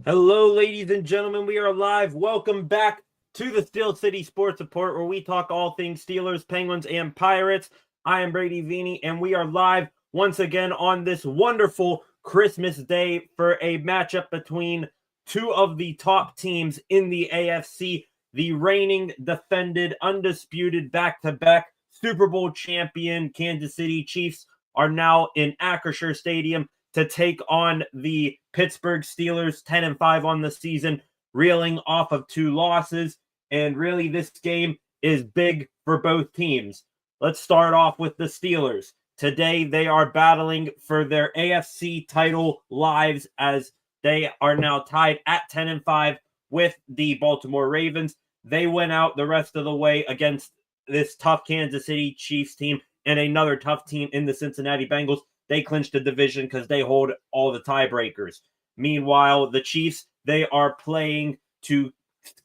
Hello, ladies and gentlemen. We are live. Welcome back to the Steel City Sports Report, where we talk all things Steelers, Penguins, and Pirates. I am Brady Vini, and we are live once again on this wonderful Christmas Day for a matchup between two of the top teams in the AFC. The reigning, defended, undisputed, back-to-back Super Bowl champion Kansas City Chiefs are now in Acrisure Stadium to take on the Pittsburgh Steelers, 10-5 on the season, reeling off of 2 losses. And really, this game is big for both teams. Let's start off with the Steelers. Today, they are battling for their AFC title lives as they are now tied at 10-5 with the Baltimore Ravens. They went out the rest of the way against this tough Kansas City Chiefs team and another tough team in the Cincinnati Bengals. They clinched the division because they hold all the tiebreakers. Meanwhile, the Chiefs, they are playing to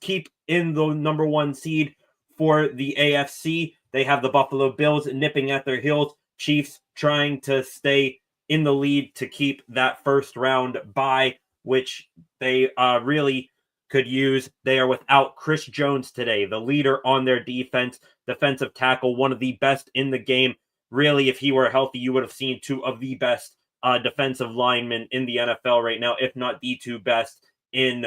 keep in the number 1 seed for the AFC. They have the Buffalo Bills nipping at their heels. Chiefs trying to stay in the lead to keep that first round bye, which they really could use. They are without Chris Jones today, the leader on their defensive tackle, one of the best in the game. Really, if he were healthy, you would have seen 2 of the best defensive linemen in the NFL right now, if not the 2 best, in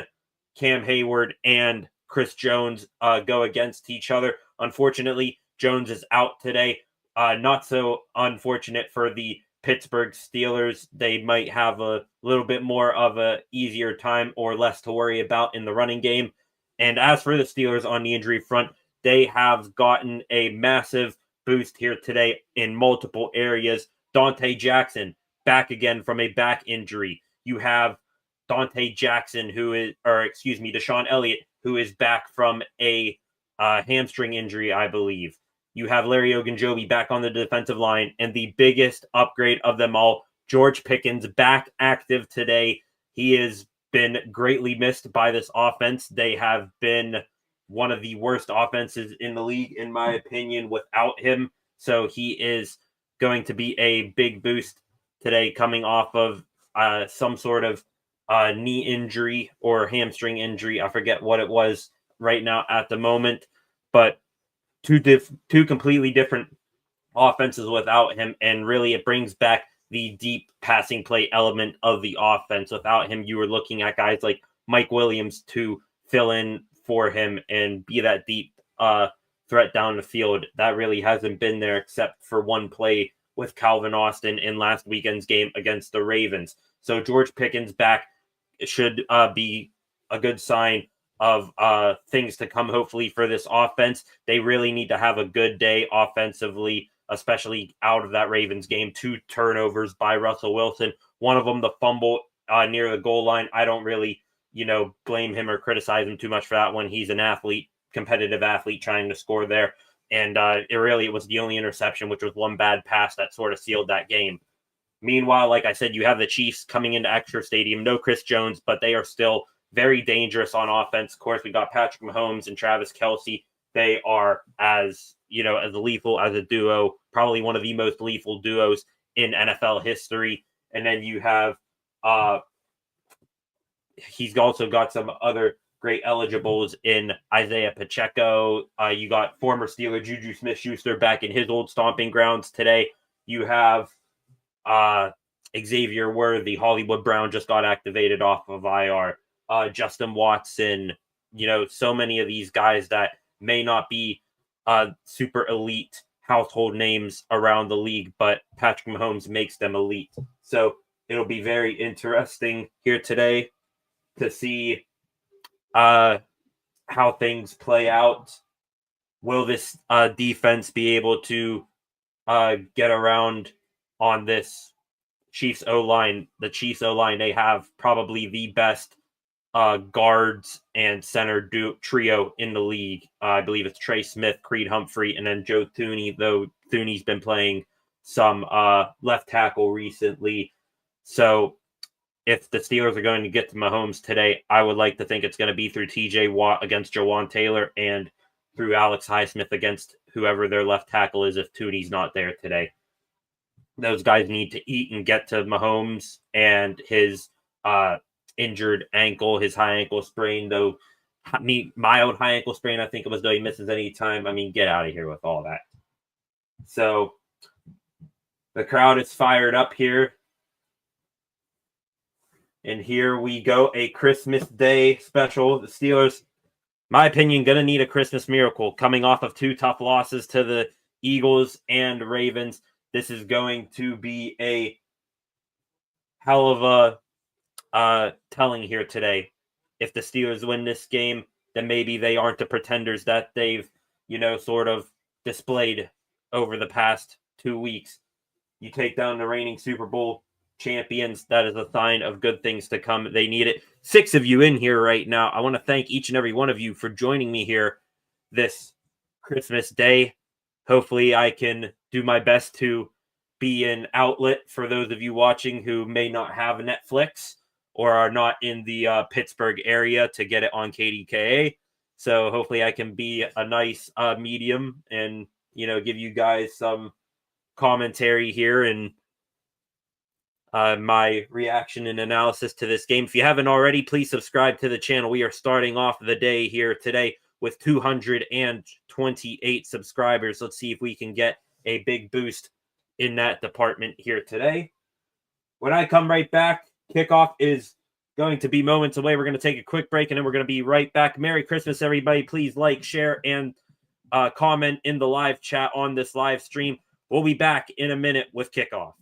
Cam Hayward and Chris Jones go against each other. Unfortunately, Jones is out today. Not so unfortunate for the Pittsburgh Steelers. They might have a little bit more of an easier time or less to worry about in the running game. And as for the Steelers on the injury front, they have gotten a massive boost here today in multiple areas. Dante Jackson back again from a back injury. You have Dante Jackson Deshaun Elliott, who is back from a hamstring injury, I believe. You have Larry Ogunjobi back on the defensive line, and the biggest upgrade of them all, George Pickens, back active today. He has been greatly missed by this offense. They have been one of the worst offenses in the league, in my opinion, without him. So he is going to be a big boost today, coming off of some sort of knee injury or hamstring injury. I forget what it was right now at the moment, but two completely different offenses without him, and really it brings back the deep passing play element of the offense. Without him, you were looking at guys like Mike Williams to fill in for him and be that deep threat down the field. That really hasn't been there except for one play with Calvin Austin in last weekend's game against the Ravens. So George Pickens back should be a good sign of things to come, hopefully, for this offense. They really need to have a good day offensively, especially out of that Ravens game. 2 turnovers by Russell Wilson. One of them, the fumble near the goal line. I don't really blame him or criticize him too much for that one. He's an athlete, competitive athlete trying to score there. And it was the only interception, which was one bad pass that sort of sealed that game. Meanwhile, like I said, you have the Chiefs coming into Acrisure Stadium. No Chris Jones, but they are still very dangerous on offense. Of course, we got Patrick Mahomes and Travis Kelce. They are as lethal as a duo, probably one of the most lethal duos in NFL history. And then you have he's also got some other great eligibles in Isaiah Pacheco. You got former Steeler Juju Smith-Schuster back in his old stomping grounds today. You have Xavier Worthy. Hollywood Brown just got activated off of IR. Justin Watson. So many of these guys that may not be super elite household names around the league, but Patrick Mahomes makes them elite. So it'll be very interesting here today to see how things play out. Will this defense be able to get around on this Chiefs O-line? The Chiefs O-line, they have probably the best guards and center trio in the league. I believe it's Trey Smith, Creed Humphrey, and then Joe Thuney, though Thuney's been playing some left tackle recently. So if the Steelers are going to get to Mahomes today, I would like to think it's going to be through TJ Watt against Jawan Taylor and through Alex Highsmith against whoever their left tackle is if Thuney's not there today. Those guys need to eat and get to Mahomes and his injured ankle, his high ankle sprain, though mild high ankle sprain, I think it was, though he misses any time. I mean, get out of here with all that. So the crowd is fired up here. And here we go, a Christmas Day special. The Steelers, my opinion, going to need a Christmas miracle. Coming off of 2 tough losses to the Eagles and Ravens, this is going to be a hell of a telling here today. If the Steelers win this game, then maybe they aren't the pretenders that they've, sort of displayed over the past 2 weeks. You take down the reigning Super Bowl champions, that is a sign of good things to come. They need it. 6 of you in here right now. I want to thank each and every one of you for joining me here this Christmas Day. Hopefully I can do my best to be an outlet for those of you watching who may not have Netflix or are not in the Pittsburgh area to get it on KDKA. So hopefully I can be a nice medium and, give you guys some commentary here and my reaction and analysis to this game. If you haven't already, please subscribe to the channel. We are starting off the day here today with 228 subscribers. Let's see if we can get a big boost in that department here today. When I come right back, kickoff is going to be moments away. We're going to take a quick break, and then we're going to be right back. Merry Christmas, everybody. Please like, share, and comment in the live chat on this live stream. We'll be back in a minute with kickoff.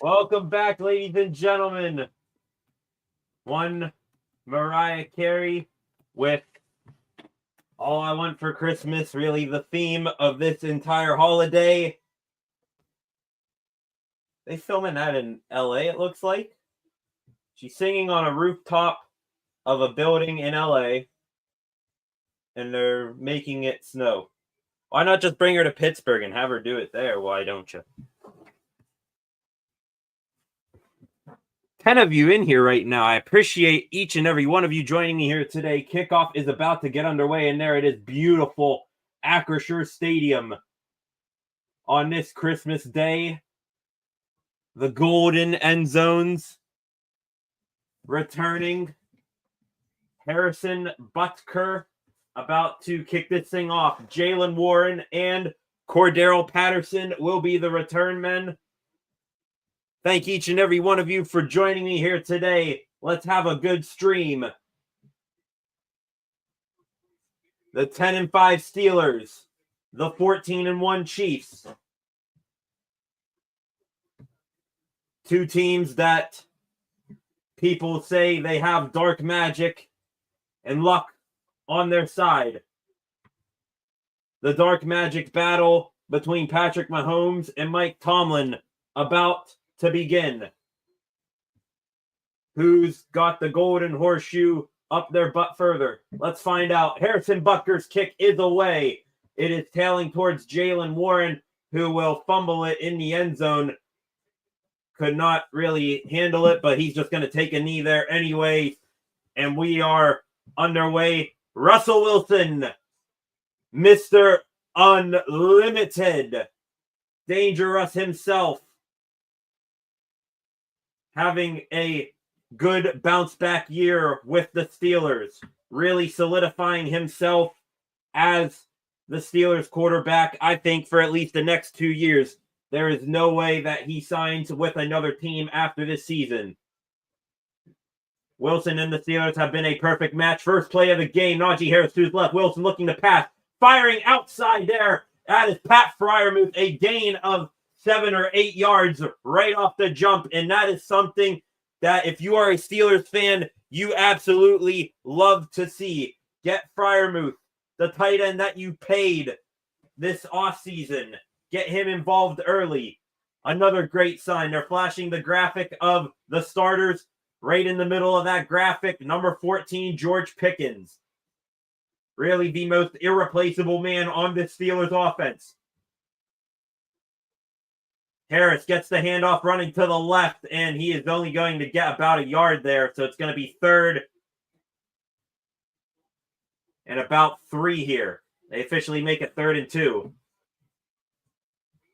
Welcome back, ladies and gentlemen. One Mariah Carey with All I Want for Christmas, really the theme of this entire holiday. They filming that in LA, it looks like. She's singing on a rooftop of a building in LA, and they're making it snow. Why not just bring her to Pittsburgh and have her do it there? Why don't you? 10 of you in here right now. I appreciate each and every one of you joining me here today. Kickoff is about to get underway, and there it is, beautiful Acrisure Stadium on this Christmas Day. The golden end zones returning. Harrison Butker about to kick this thing off. Jalen Warren and Cordero Patterson will be the return men. Thank each and every one of you for joining me here today. Let's have a good stream. The 10-5 Steelers, the 14-1 Chiefs. Two teams that people say they have dark magic and luck on their side. The dark magic battle between Patrick Mahomes and Mike Tomlin about to begin. Who's got the golden horseshoe up their butt further? Let's find out. Harrison Butker's kick is away. It is tailing towards Jaylen Warren, who will fumble it in the end zone. Could not really handle it, but he's just going to take a knee there anyway. And we are underway. Russell Wilson, Mr. Unlimited, Dangerous himself, having a good bounce back year with the Steelers, really solidifying himself as the Steelers quarterback, I think, for at least the next 2 years. There is no way that he signs with another team after this season. Wilson and the Steelers have been a perfect match. First play of the game, Najee Harris to his left. Wilson looking to pass. Firing outside there. That is Pat Freiermuth, a gain of 7 or 8 yards right off the jump. And that is something that if you are a Steelers fan, you absolutely love to see. Get Freiermuth, the tight end that you paid this offseason. Get him involved early. Another great sign. They're flashing the graphic of the starters. Right in the middle of that graphic, number 14, George Pickens. Really the most irreplaceable man on the Steelers offense. Harris gets the handoff running to the left, and he is only going to get about a yard there, so it's going to be 3rd and about 3 here. They officially make it 3rd and 2.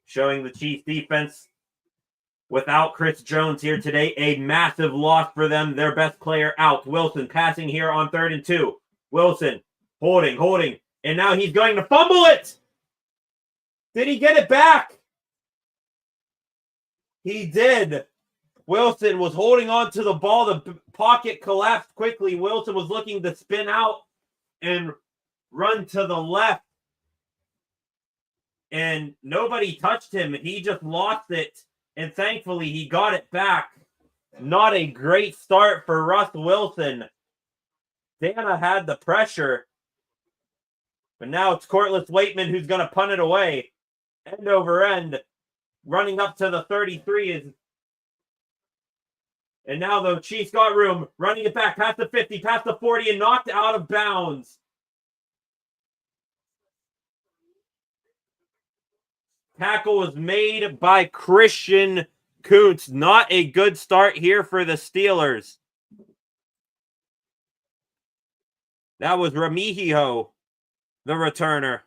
Showing the Chiefs defense without Chris Jones here today, a massive loss for them. Their best player out. Wilson passing here on 3rd and 2. Wilson holding, and now he's going to fumble it. Did he get it back? He did. Wilson was holding on to the ball. The pocket collapsed quickly. Wilson was looking to spin out and run to the left. And nobody touched him. He just lost it. And thankfully, he got it back. Not a great start for Russ Wilson. Dana had the pressure. But now it's Cortland Waitman who's going to punt it away. End over end. Running up to the 33 is... And now the Chiefs got room. Running it back past the 50, past the 40, and knocked out of bounds. Tackle was made by Christian Kuntz. Not a good start here for the Steelers. That was Remigio, the returner.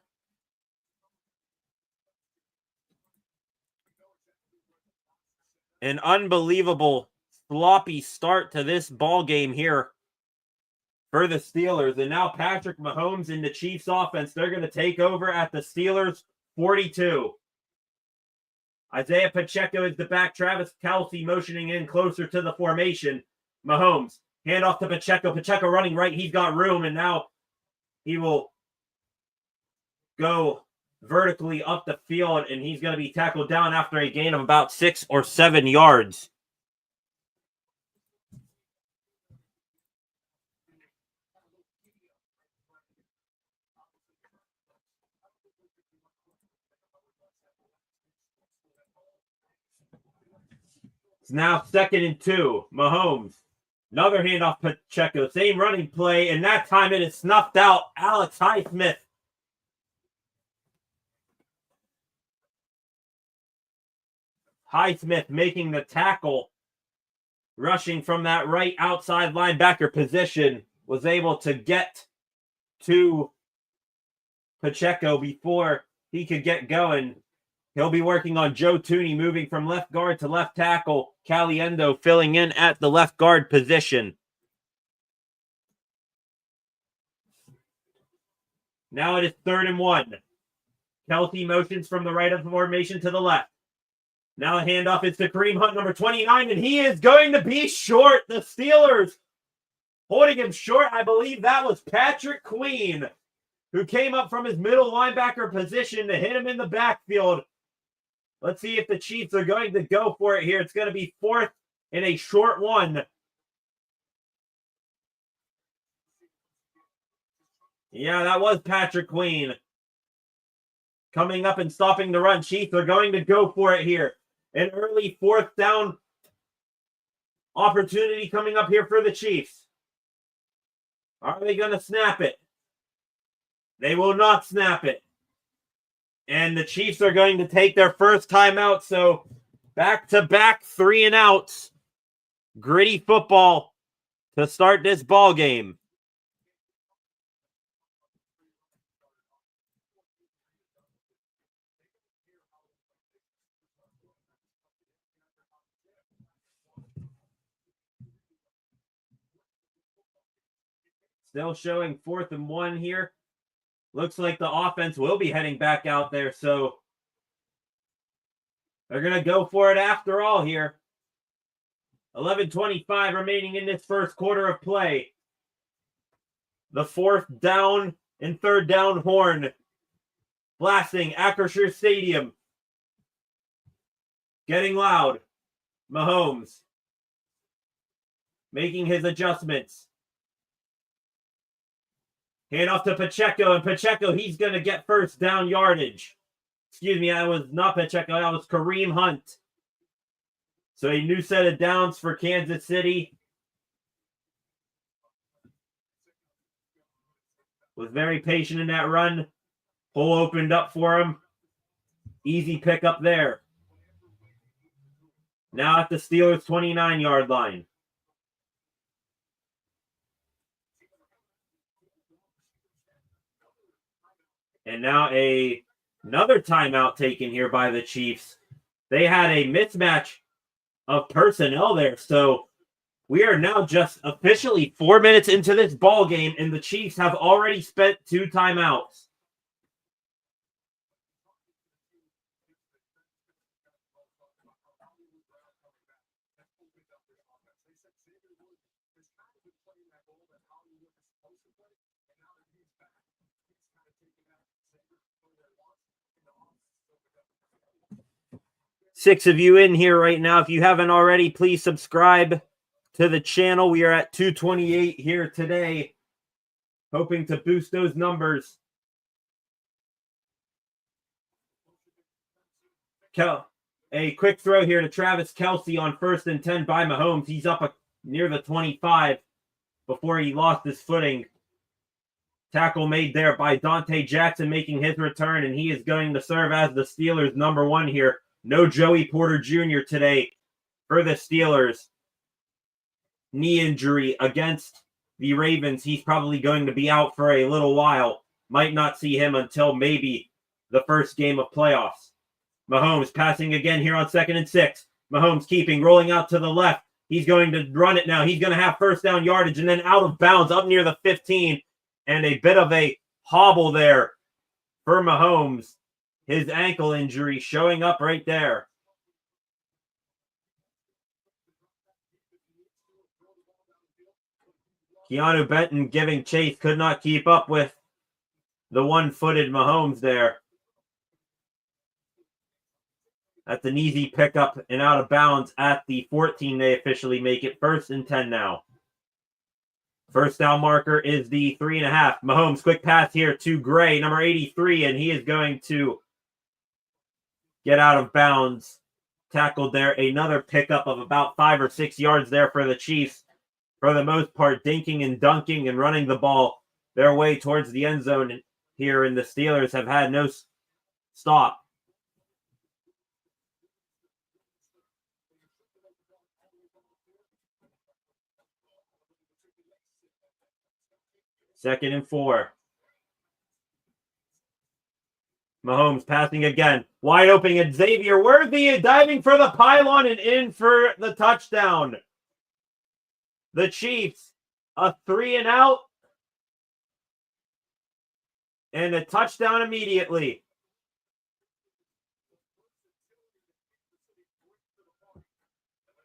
An unbelievable sloppy start to this ball game here for the Steelers. And now Patrick Mahomes in the Chiefs offense. They're going to take over at the Steelers 42. Isaiah Pacheco is the back. Travis Kelce motioning in closer to the formation. Mahomes, hand off to Pacheco. Pacheco running right. He's got room, and now he will go vertically up the field, and he's going to be tackled down after a gain of about 6 or 7 yards. It's now 2nd and 2. Mahomes. Another handoff Pacheco. Same running play, and that time it is snuffed out. Alex Highsmith. Highsmith making the tackle. Rushing from that right outside linebacker position. Was able to get to Pacheco before he could get going. He'll be working on Joe Thuney moving from left guard to left tackle. Caliendo filling in at the left guard position. Now it is 3rd and 1. Kelce motions from the right of the formation to the left. Now a handoff is to Kareem Hunt, number 29, and he is going to be short. The Steelers holding him short. I believe that was Patrick Queen, who came up from his middle linebacker position to hit him in the backfield. Let's see if the Chiefs are going to go for it here. It's going to be 4th and a short 1. Yeah, that was Patrick Queen. coming up and stopping the run. Chiefs are going to go for it here. An early 4th down opportunity coming up here for the Chiefs. Are they going to snap it? They will not snap it. And the Chiefs are going to take their first timeout. So back-to-back 3-and-outs. Gritty football to start this ball game. Still showing 4th and 1 here. Looks like the offense will be heading back out there, so they're going to go for it after all here. 11:25 remaining in this first quarter of play. The 4th down and 3rd down horn blasting Acrisure Stadium. Getting loud. Mahomes making his adjustments. Hand off to Pacheco, and Pacheco, he's going to get first down yardage. Excuse me, I was not Pacheco, that was Kareem Hunt. So a new set of downs for Kansas City. Was very patient in that run. Hole opened up for him. Easy pickup there. Now at the Steelers' 29-yard line. And now another timeout taken here by the Chiefs. They had a mismatch of personnel there. So we are now just officially 4 minutes into this ball game, and the Chiefs have already spent 2 timeouts. Six of you in here right now. If you haven't already, please subscribe to the channel. We are at 228 here today, hoping to boost those numbers. A quick throw here to Travis Kelce on 1st and 10 by Mahomes. He's up near the 25 before he lost his footing. Tackle made there by Dante Jackson making his return, and he is going to serve as the Steelers' number 1 here. No Joey Porter Jr. today for the Steelers. Knee injury against the Ravens. He's probably going to be out for a little while. Might not see him until maybe the first game of playoffs. Mahomes passing again here on 2nd and 6. Mahomes keeping, rolling out to the left. He's going to run it now. He's going to have first down yardage and then out of bounds up near the 15. And a bit of a hobble there for Mahomes. His ankle injury showing up right there. Keanu Benton giving chase, could not keep up with the one-footed Mahomes there. That's an easy pickup and out of bounds at the 14. They officially make it 1st and 10 now. First down marker is the 3.5. Mahomes, quick pass here to Gray, number 83, and he is going to get out of bounds. Tackled there. Another pickup of about 5 or 6 yards there for the Chiefs. For the most part, dinking and dunking and running the ball their way towards the end zone here, and the Steelers have had no stop. Second and 4. Mahomes passing again. Wide open. Xavier Worthy diving for the pylon and in for the touchdown. The Chiefs, a 3-and-out. And a touchdown immediately.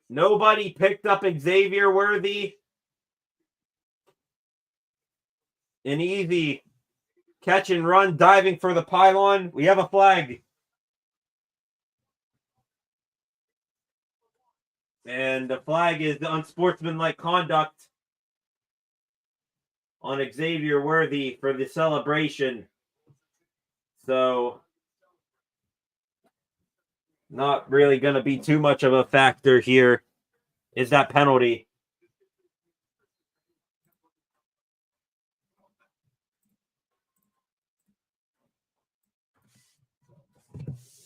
Nobody picked up Xavier Worthy. An easy catch and run, diving for the pylon. We have a flag. And the flag is the unsportsmanlike conduct on Xavier Worthy for the celebration. So not really going to be too much of a factor here is that penalty.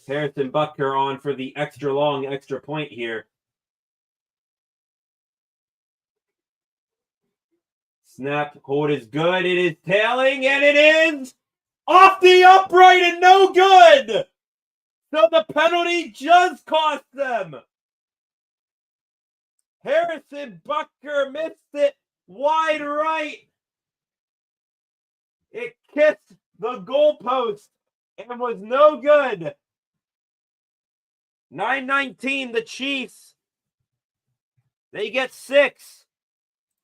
Harrison Butker on for the extra long extra point here. Snap, hold is good. It is tailing, and it is off the upright and no good. So the penalty just cost them. Harrison Butker missed it wide right. It kissed the goalpost and was no good. 9-19, the Chiefs. They get 6.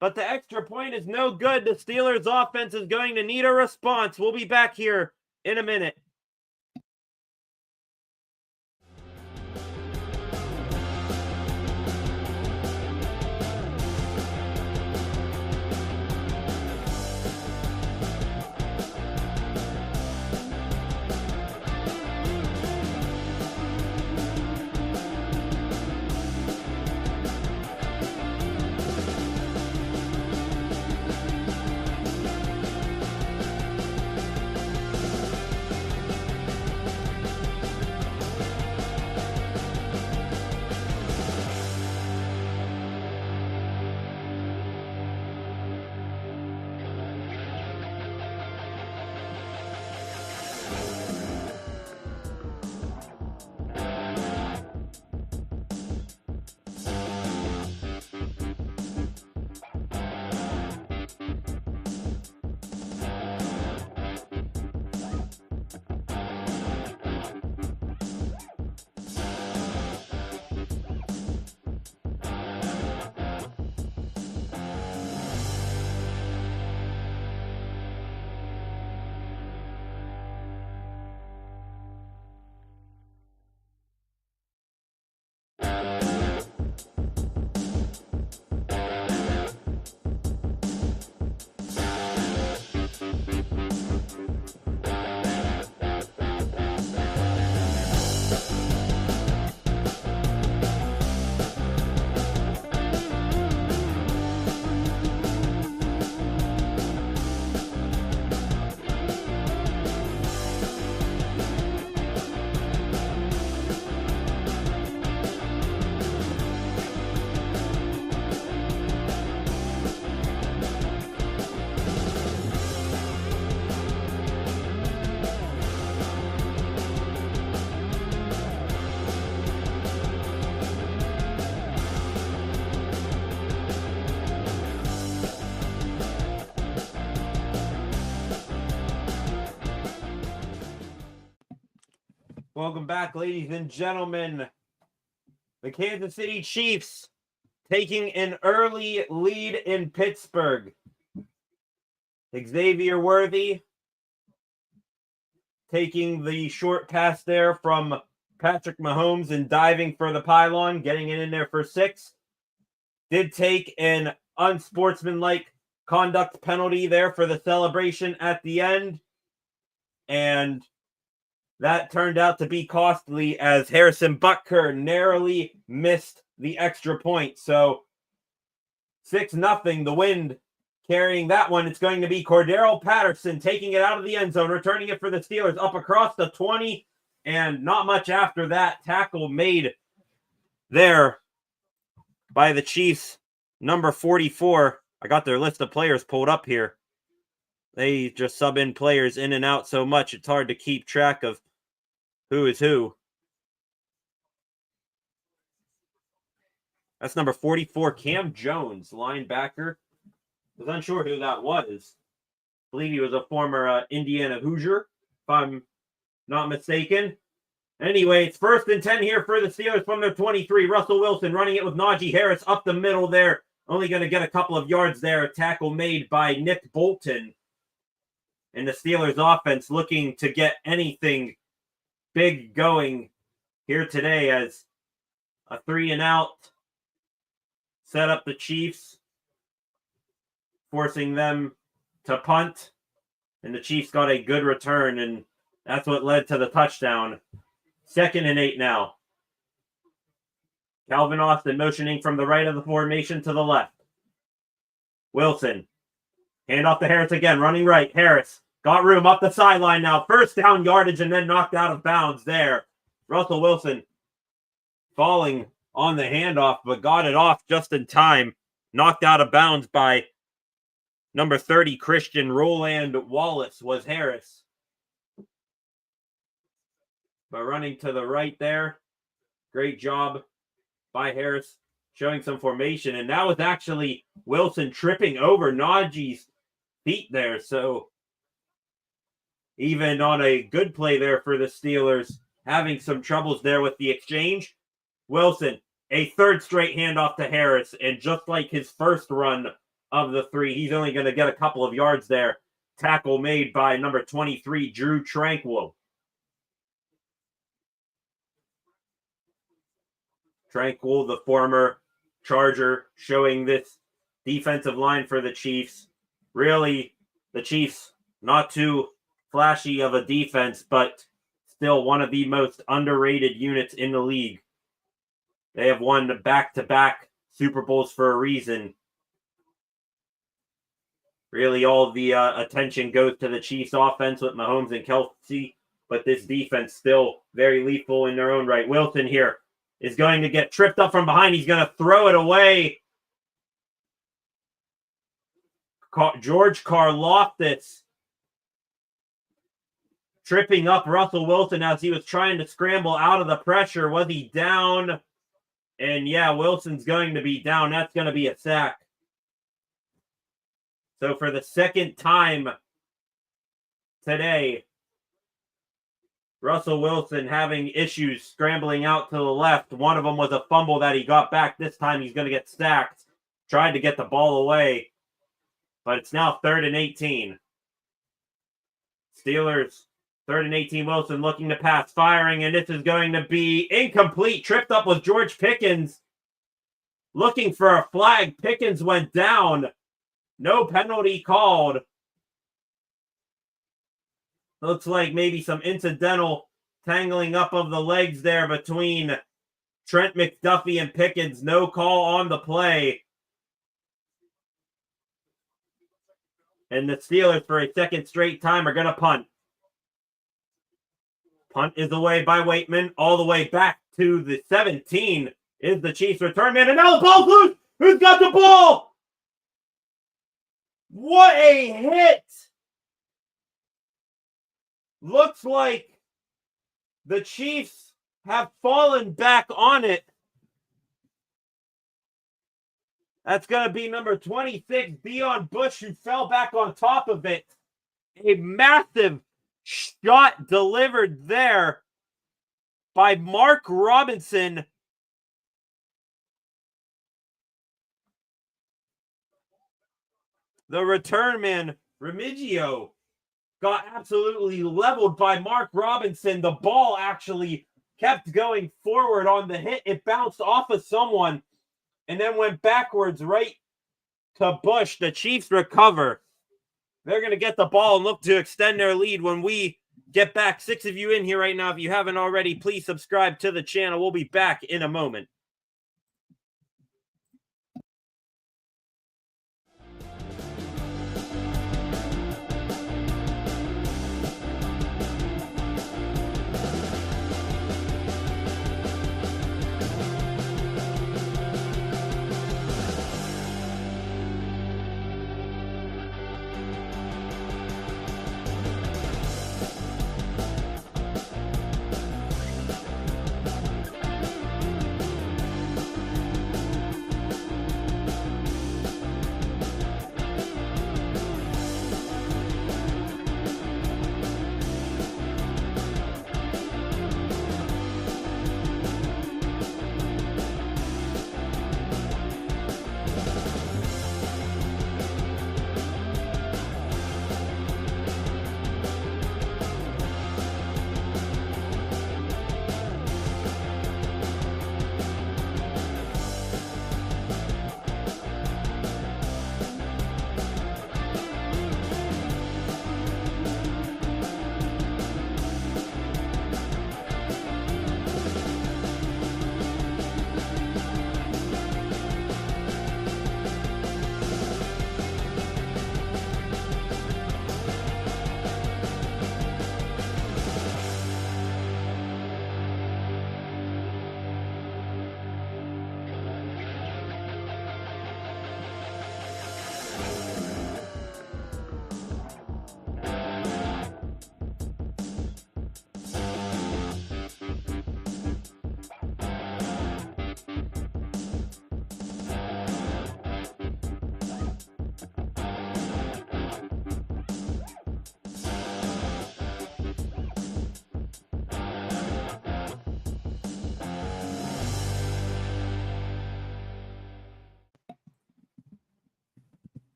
But the extra point is no good. The Steelers' offense is going to need a response. We'll be back here in a minute. Welcome back, ladies and gentlemen. The Kansas City Chiefs taking an early lead in Pittsburgh. Xavier Worthy taking the short pass there from Patrick Mahomes and diving for the pylon, getting it in there for 6. Did take an unsportsmanlike conduct penalty there for the celebration at the end. And that turned out to be costly as Harrison Butker narrowly missed the extra point. So 6-0, the Wind carrying that one. It's going to be Cordero Patterson taking it out of the end zone, returning it for the Steelers up across the 20. And not much after that, tackle made there by the Chiefs. Number 44. I got their list of players pulled up here. They just sub in players in and out so much, it's hard to keep track of who is who. That's number 44, Cam Jones, linebacker. I was unsure who that was. I believe he was a former Indiana Hoosier, if I'm not mistaken. Anyway, it's 1st and 10 here for the Steelers from their 23. Russell Wilson running it with Najee Harris up the middle there. Only going to get a couple of yards there. A tackle made by Nick Bolton. And the Steelers offense looking to get anything big going here today as a 3-and-out set up the Chiefs, forcing them to punt. And the Chiefs got a good return, and that's what led to the touchdown. 2nd and 8 now. Calvin Austin motioning from the right of the formation to the left. Wilson. Hand off to Harris again, running right. Harris got room up the sideline now. First down yardage and then knocked out of bounds there. Russell Wilson falling on the handoff, but got it off just in time. Knocked out of bounds by number 30, Christian Roland Wallace was Harris. But running to the right there. Great job by Harris showing some formation. And that was actually Wilson tripping over Najee's feet there. So even on a good play there for the Steelers, having some troubles there with the exchange. Wilson, a third straight handoff to Harris. And just like his first run of the three, he's only going to get a couple of yards there. Tackle made by number 23, Drew Tranquil. Tranquil, the former Charger, showing this defensive line for the Chiefs. Really, the Chiefs, not too flashy of a defense, but still one of the most underrated units in the league. They have won back-to-back Super Bowls for a reason. Really, all the attention goes to the Chiefs' offense with Mahomes and Kelce, but this defense still very lethal in their own right. Wilson here is going to get tripped up from behind. He's going to throw it away. George Karlaftis tripping up Russell Wilson as he was trying to scramble out of the pressure. Was he down? And yeah, Wilson's going to be down. That's going to be a sack. So for the second time today, Russell Wilson having issues scrambling out to the left. One of them was a fumble that he got back. This time he's going to get sacked. Tried to get the ball away. But it's now 3rd and 18. Steelers, 3rd and 18. Wilson looking to pass, firing, and this is going to be incomplete. Tripped up with George Pickens. Looking for a flag. Pickens went down. No penalty called. Looks like maybe some incidental tangling up of the legs there between Trent McDuffie and Pickens. No call on the play. And the Steelers, for a second straight time, are going to punt. Punt is away by Waitman. All the way back to the 17 is the Chiefs' return man. And now the ball's loose. Who's got the ball? What a hit. Looks like the Chiefs have fallen back on it. That's going to be number 26, Dion Bush, who fell back on top of it. A massive shot delivered there by Mark Robinson. The return man, Remigio, got absolutely leveled by Mark Robinson. The ball actually kept going forward on the hit. It bounced off of someone and then went backwards right to Bush. The Chiefs recover. They're going to get the ball and look to extend their lead when we get back. 6 of you in here right now. If you haven't already, please subscribe to the channel. We'll be back in a moment.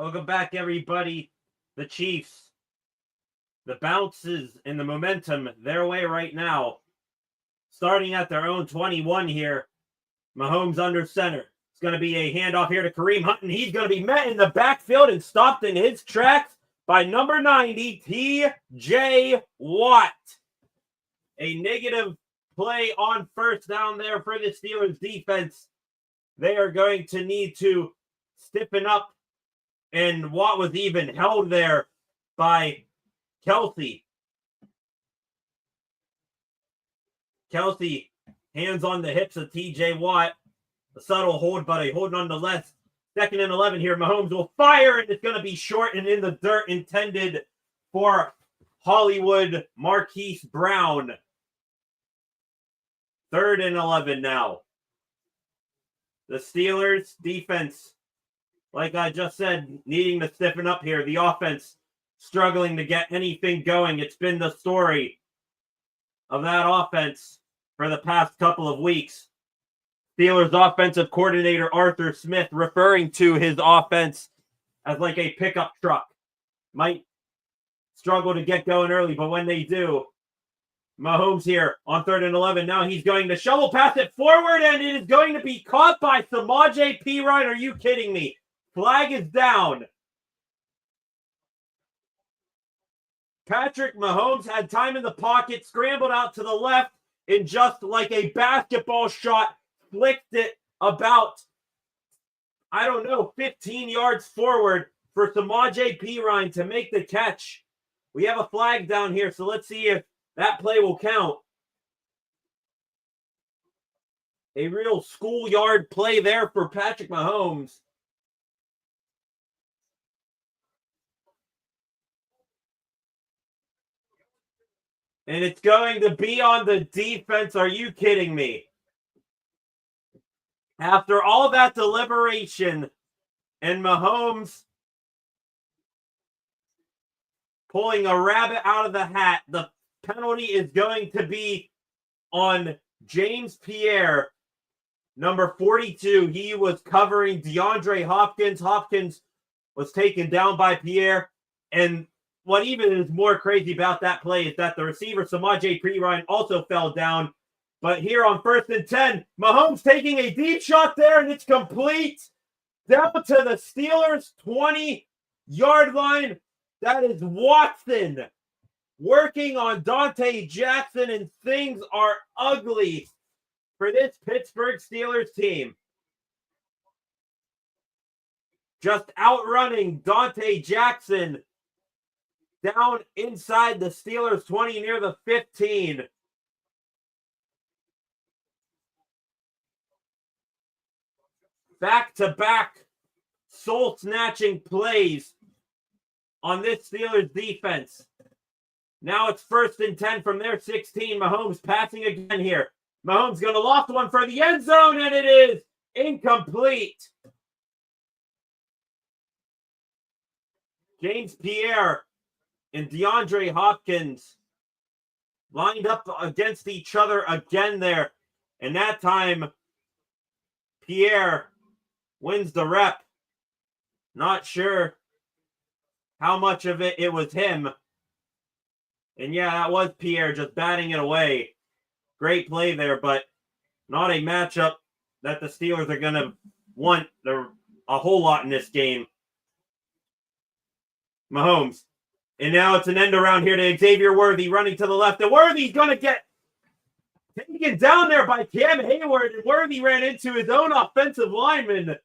Welcome back, everybody. The Chiefs, the bounces and the momentum their way right now. Starting at their own 21 here. Mahomes under center. It's going to be a handoff here to Kareem Hunt, and he's going to be met in the backfield and stopped in his tracks by number 90, T.J. Watt. A negative play on first down there for the Steelers defense. They are going to need to stiffen up, and Watt was even held there by Kelsey. Kelsey, hands on the hips of T.J. Watt. A subtle hold, but a hold nonetheless. 2nd and 11 here. Mahomes will fire, and it's going to be short and in the dirt, intended for Hollywood Marquise Brown. 3rd and 11 now. The Steelers defense, like I just said, needing to stiffen up here. The offense struggling to get anything going. It's been the story of that offense for the past couple of weeks. Steelers offensive coordinator Arthur Smith referring to his offense as like a pickup truck. Might struggle to get going early, but when they do, Mahomes here on 3rd and 11. Now he's going to shovel pass it forward, and it is going to be caught by Samaje Perine. Are you kidding me? Flag is down. Patrick Mahomes had time in the pocket, scrambled out to the left, and just like a basketball shot, flicked it about, 15 yards forward for Samaje Perine to make the catch. We have a flag down here, so let's see if that play will count. A real schoolyard play there for Patrick Mahomes. And it's going to be on the defense. Are you kidding me? After all that deliberation and Mahomes pulling a rabbit out of the hat, the penalty is going to be on James Pierre, number 42. He was covering DeAndre Hopkins. Hopkins was taken down by Pierre. And what even is more crazy about that play is that the receiver, Samaje Perine, also fell down. But here on 1st and 10, Mahomes taking a deep shot there, and it's complete down to the Steelers' 20-yard line. That is Watson working on Dante Jackson, and things are ugly for this Pittsburgh Steelers team. Just outrunning Dante Jackson down inside the Steelers' 20 near the 15. Back-to-back soul-snatching plays on this Steelers defense. Now it's 1st and 10 from their 16. Mahomes passing again here. Mahomes going to loft one for the end zone, and it is incomplete. James Pierre and DeAndre Hopkins lined up against each other again there. And that time, Pierre wins the rep. Not sure how much of it was him. And yeah, that was Pierre just batting it away. Great play there, but not a matchup that the Steelers are going to want a whole lot in this game. Mahomes. And now it's an end around here to Xavier Worthy running to the left. And Worthy's going to get taken down there by Cam Hayward. And Worthy ran into his own offensive lineman.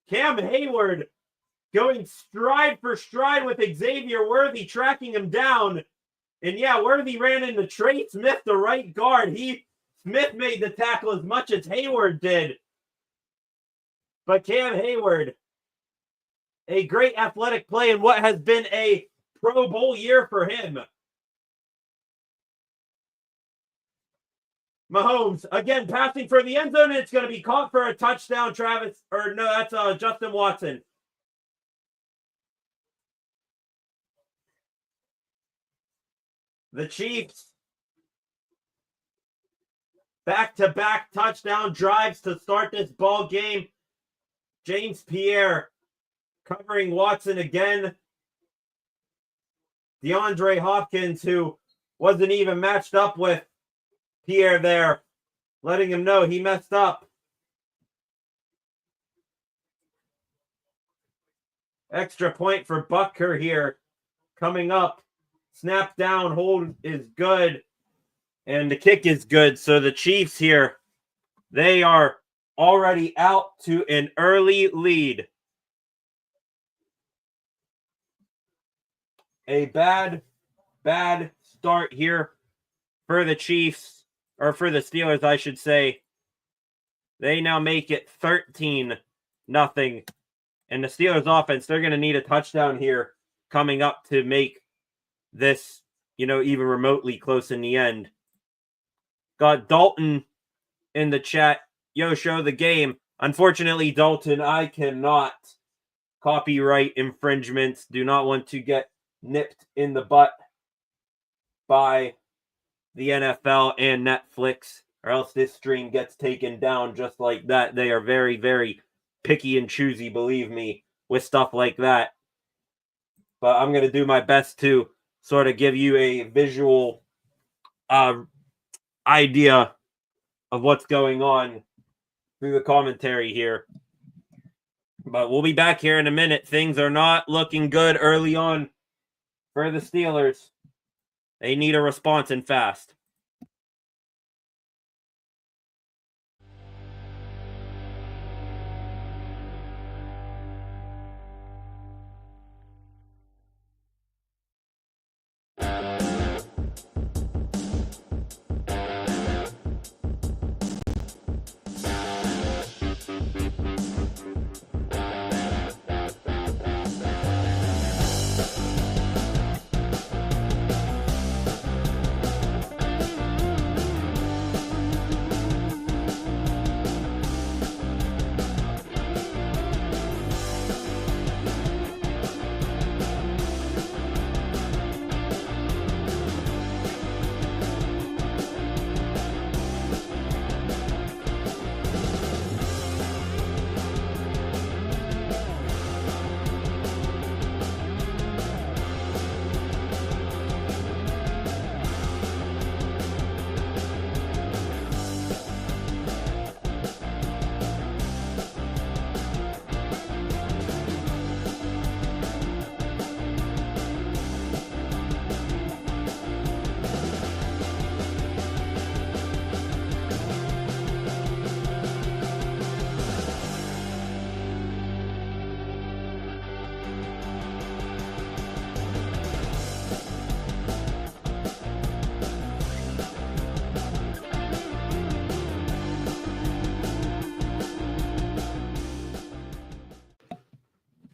Cam Hayward going stride for stride with Xavier Worthy, tracking him down. And yeah, Worthy ran into Trey Smith, the right guard. Smith made the tackle as much as Hayward did. But Cam Hayward, a great athletic play in what has been a Pro Bowl year for him. Mahomes, again, passing for the end zone, and it's going to be caught for a touchdown, that's Justin Watson. The Chiefs, back-to-back touchdown drives to start this ball game. James Pierre covering Watson again. DeAndre Hopkins, who wasn't even matched up with Pierre there, letting him know he messed up. Extra point for Butker here coming up. Snap down, hold is good, and the kick is good. So the Chiefs here, they are already out to an early lead. A bad start here for the Chiefs, or for the Steelers, I should say. They now make it 13-0. And the Steelers offense, they're going to need a touchdown here coming up to make this, even remotely close in the end. Got Dalton in the chat. Yo, show the game. Unfortunately, Dalton, I cannot. Copyright infringements. Do not want to get nipped in the butt by the NFL and Netflix, or else this stream gets taken down just like that. They are very, very picky and choosy, believe me, with stuff like that. But I'm going to do my best to sort of give you a visual idea of what's going on through the commentary here. But we'll be back here in a minute. Things are not looking good early on for the Steelers. They need a response and fast.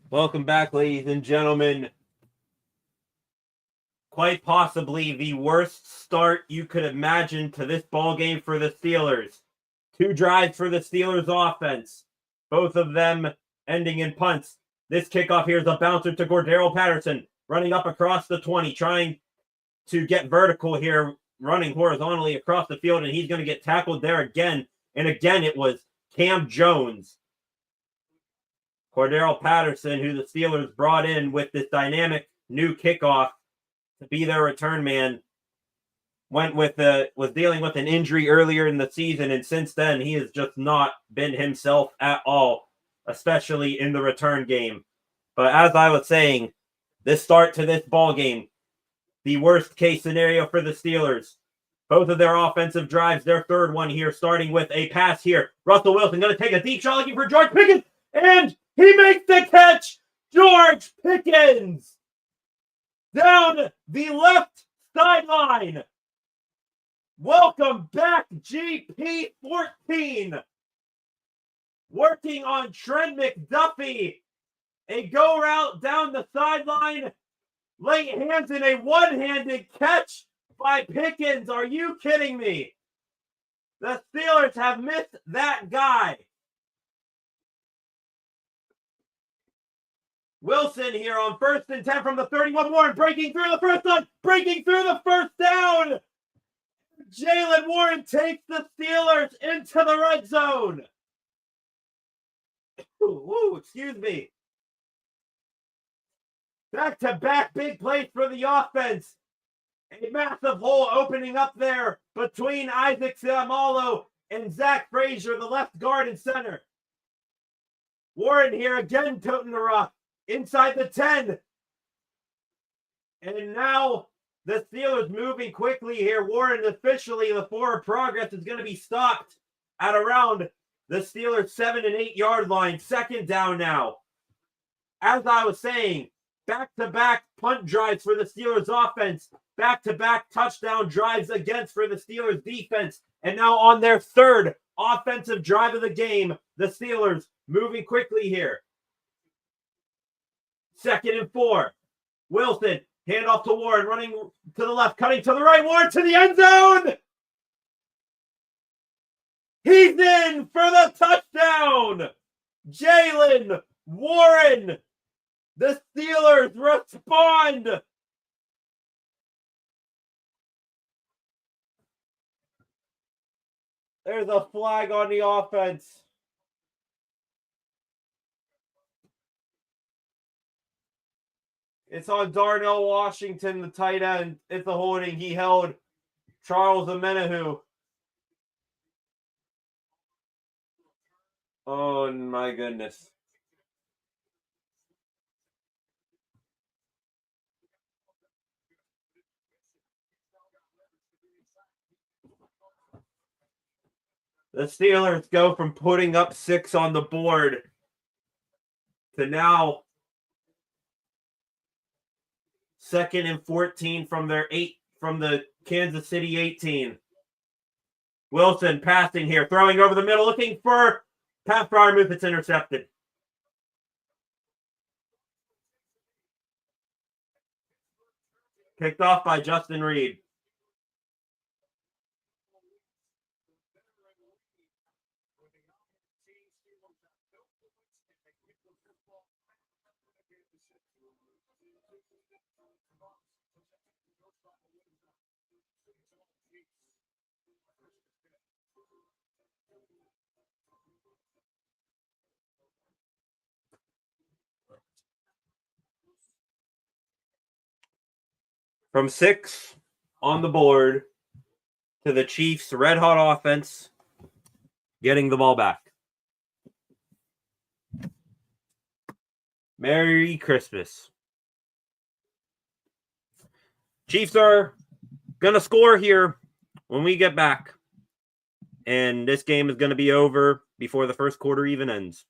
Welcome back, ladies and gentlemen. Quite possibly the worst start you could imagine to this ball game for the Steelers. 2 drives for the Steelers offense, both of them ending in punts. This kickoff here is a bouncer to Cordarrelle Patterson, running up across the 20, trying to get vertical here, running horizontally across the field, and he's going to get tackled there again. And again, it was Cam Jones. Cordarrelle Patterson, who the Steelers brought in with this dynamic new kickoff to be their return man, was dealing with an injury earlier in the season, and since then he has just not been himself at all, especially in the return game. But as I was saying, this start to this ball game, the worst case scenario for the Steelers. Both of their offensive drives, their third one here, starting with a pass here. Russell Wilson going to take a deep shot looking for George Pickens, and he makes the catch! George Pickens! Down the left sideline. Welcome back, GP14. Working on Trent McDuffie. A go route down the sideline. Late hands in a one-handed catch by Pickens. Are you kidding me? The Steelers have missed that guy. Wilson here on 1st and 10 from the 31. Warren breaking through the first down. Breaking through the first down. Jaylen Warren takes the Steelers into the red zone. Excuse me. Back-to-back big plays for the offense. A massive hole opening up there between Isaac Seumalo and Zach Frazier, the left guard and center. Warren here again toting the rock inside the 10. And now the Steelers moving quickly here. Warren officially, the forward progress is going to be stopped at around the Steelers' 7 and 8 yard line. Second down now. As I was saying, back-to-back punt drives for the Steelers offense. Back-to-back touchdown drives against for the Steelers defense. And now on their third offensive drive of the game, the Steelers moving quickly here. 2nd and 4. Wilson, handoff to Warren, running to the left, cutting to the right. Warren to the end zone. He's in for the touchdown. Jaylen Warren. The Steelers respond. There's a flag on the offense. It's on Darnell Washington, the tight end. It's a holding. He held Charles Omenihu. Oh, my goodness. The Steelers go from putting up 6 on the board to now 2nd and 14 from the Kansas City 18. Wilson passing here, throwing over the middle, looking for Pat Freiermuth. It's intercepted. Picked off by Justin Reed. From 6 on the board to the Chiefs' red-hot offense getting the ball back. Merry Christmas. Chiefs are going to score here when we get back. And this game is going to be over before the first quarter even ends.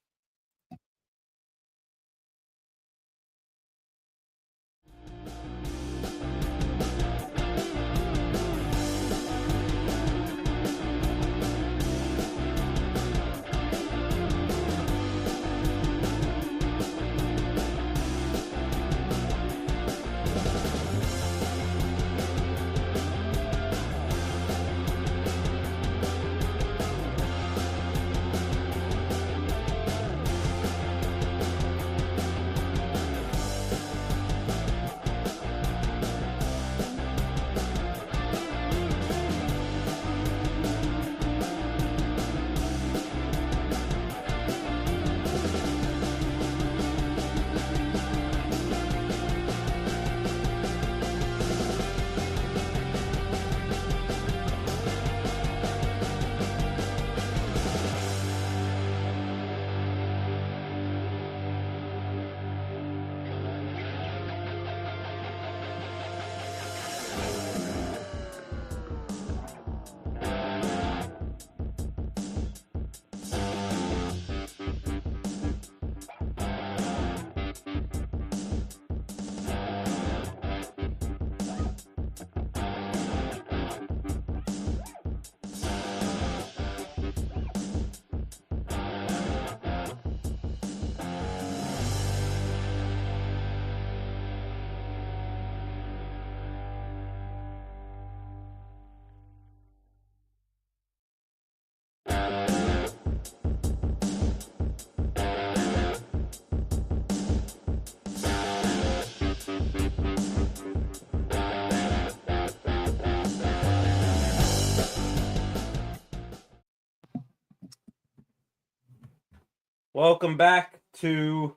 Welcome back to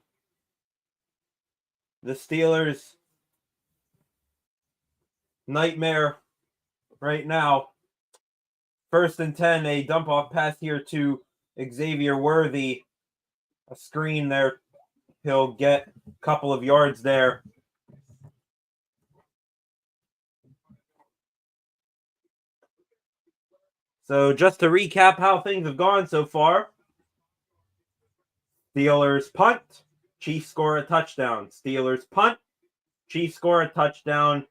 the Steelers' nightmare right now. 1st and 10, a dump-off pass here to Xavier Worthy. A screen there. He'll get a couple of yards there. So just to recap how things have gone so far. Steelers punt, Chiefs score a touchdown. Steelers punt, Chiefs score a touchdown.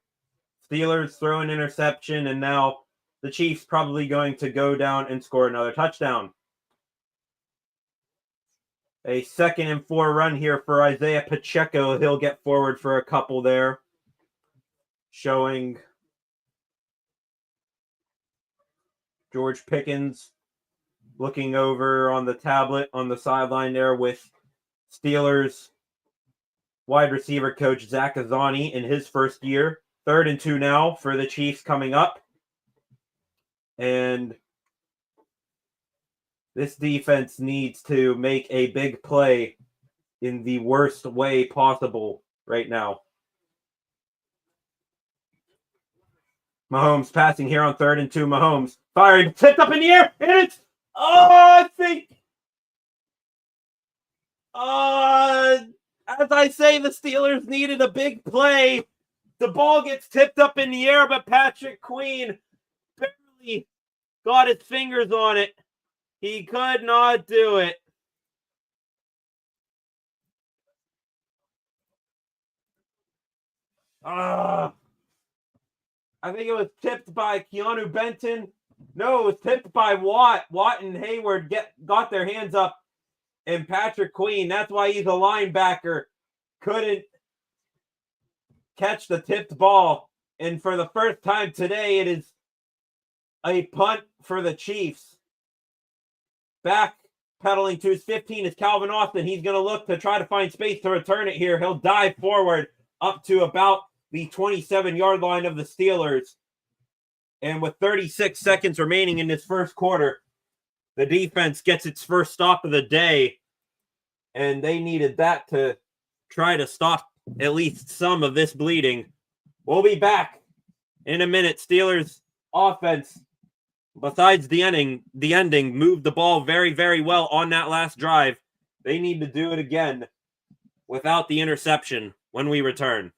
Steelers throw an interception, and now the Chiefs probably going to go down and score another touchdown. A 2nd and 4 run here for Isaiah Pacheco. He'll get forward for a couple there. Showing George Pickens looking over on the tablet on the sideline there with Steelers wide receiver coach Zach Azzani in his first year. 3rd and 2 now for the Chiefs coming up. And this defense needs to make a big play in the worst way possible right now. Mahomes passing here on 3rd and 2. Mahomes firing, tipped up in the air, and it's, I think, as I say, the Steelers needed a big play. The ball gets tipped up in the air, but Patrick Queen barely got his fingers on it. He could not do it. I think it was tipped by Keanu Benton. No, it was tipped by Watt. Watt and Hayward got their hands up. And Patrick Queen, that's why he's a linebacker, couldn't catch the tipped ball. And for the first time today, it is a punt for the Chiefs. Back pedaling to his 15 is Calvin Austin. He's going to look to try to find space to return it here. He'll dive forward up to about the 27-yard line of the Steelers. And with 36 seconds remaining in this first quarter, the defense gets its first stop of the day. And they needed that to try to stop at least some of this bleeding. We'll be back in a minute. Steelers offense, besides the ending, moved the ball very, very well on that last drive. They need to do it again without the interception when we return.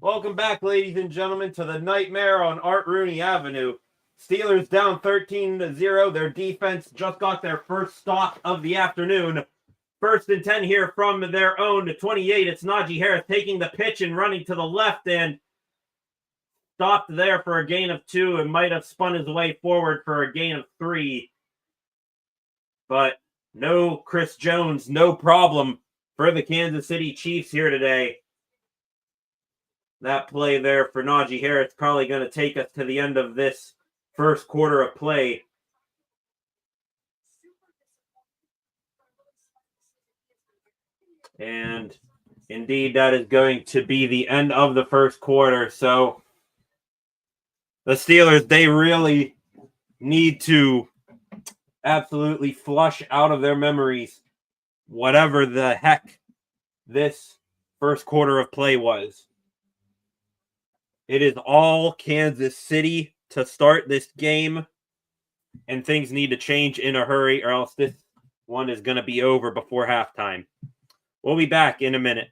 Welcome back, ladies and gentlemen, to the nightmare on Art Rooney Avenue. Steelers down 13-0. Their defense just got their first stop of the afternoon. 1st and 10 here from their own 28. It's Najee Harris taking the pitch and running to the left and stopped there for a gain of 2 and might have spun his way forward for a gain of 3. But no Chris Jones, no problem for the Kansas City Chiefs here today. That play there for Najee Harris probably going to take us to the end of this first quarter of play. And indeed, that is going to be the end of the first quarter. So the Steelers, they really need to absolutely flush out of their memories whatever the heck this first quarter of play was. It is all Kansas City to start this game, and things need to change in a hurry, or else this one is going to be over before halftime. We'll be back in a minute.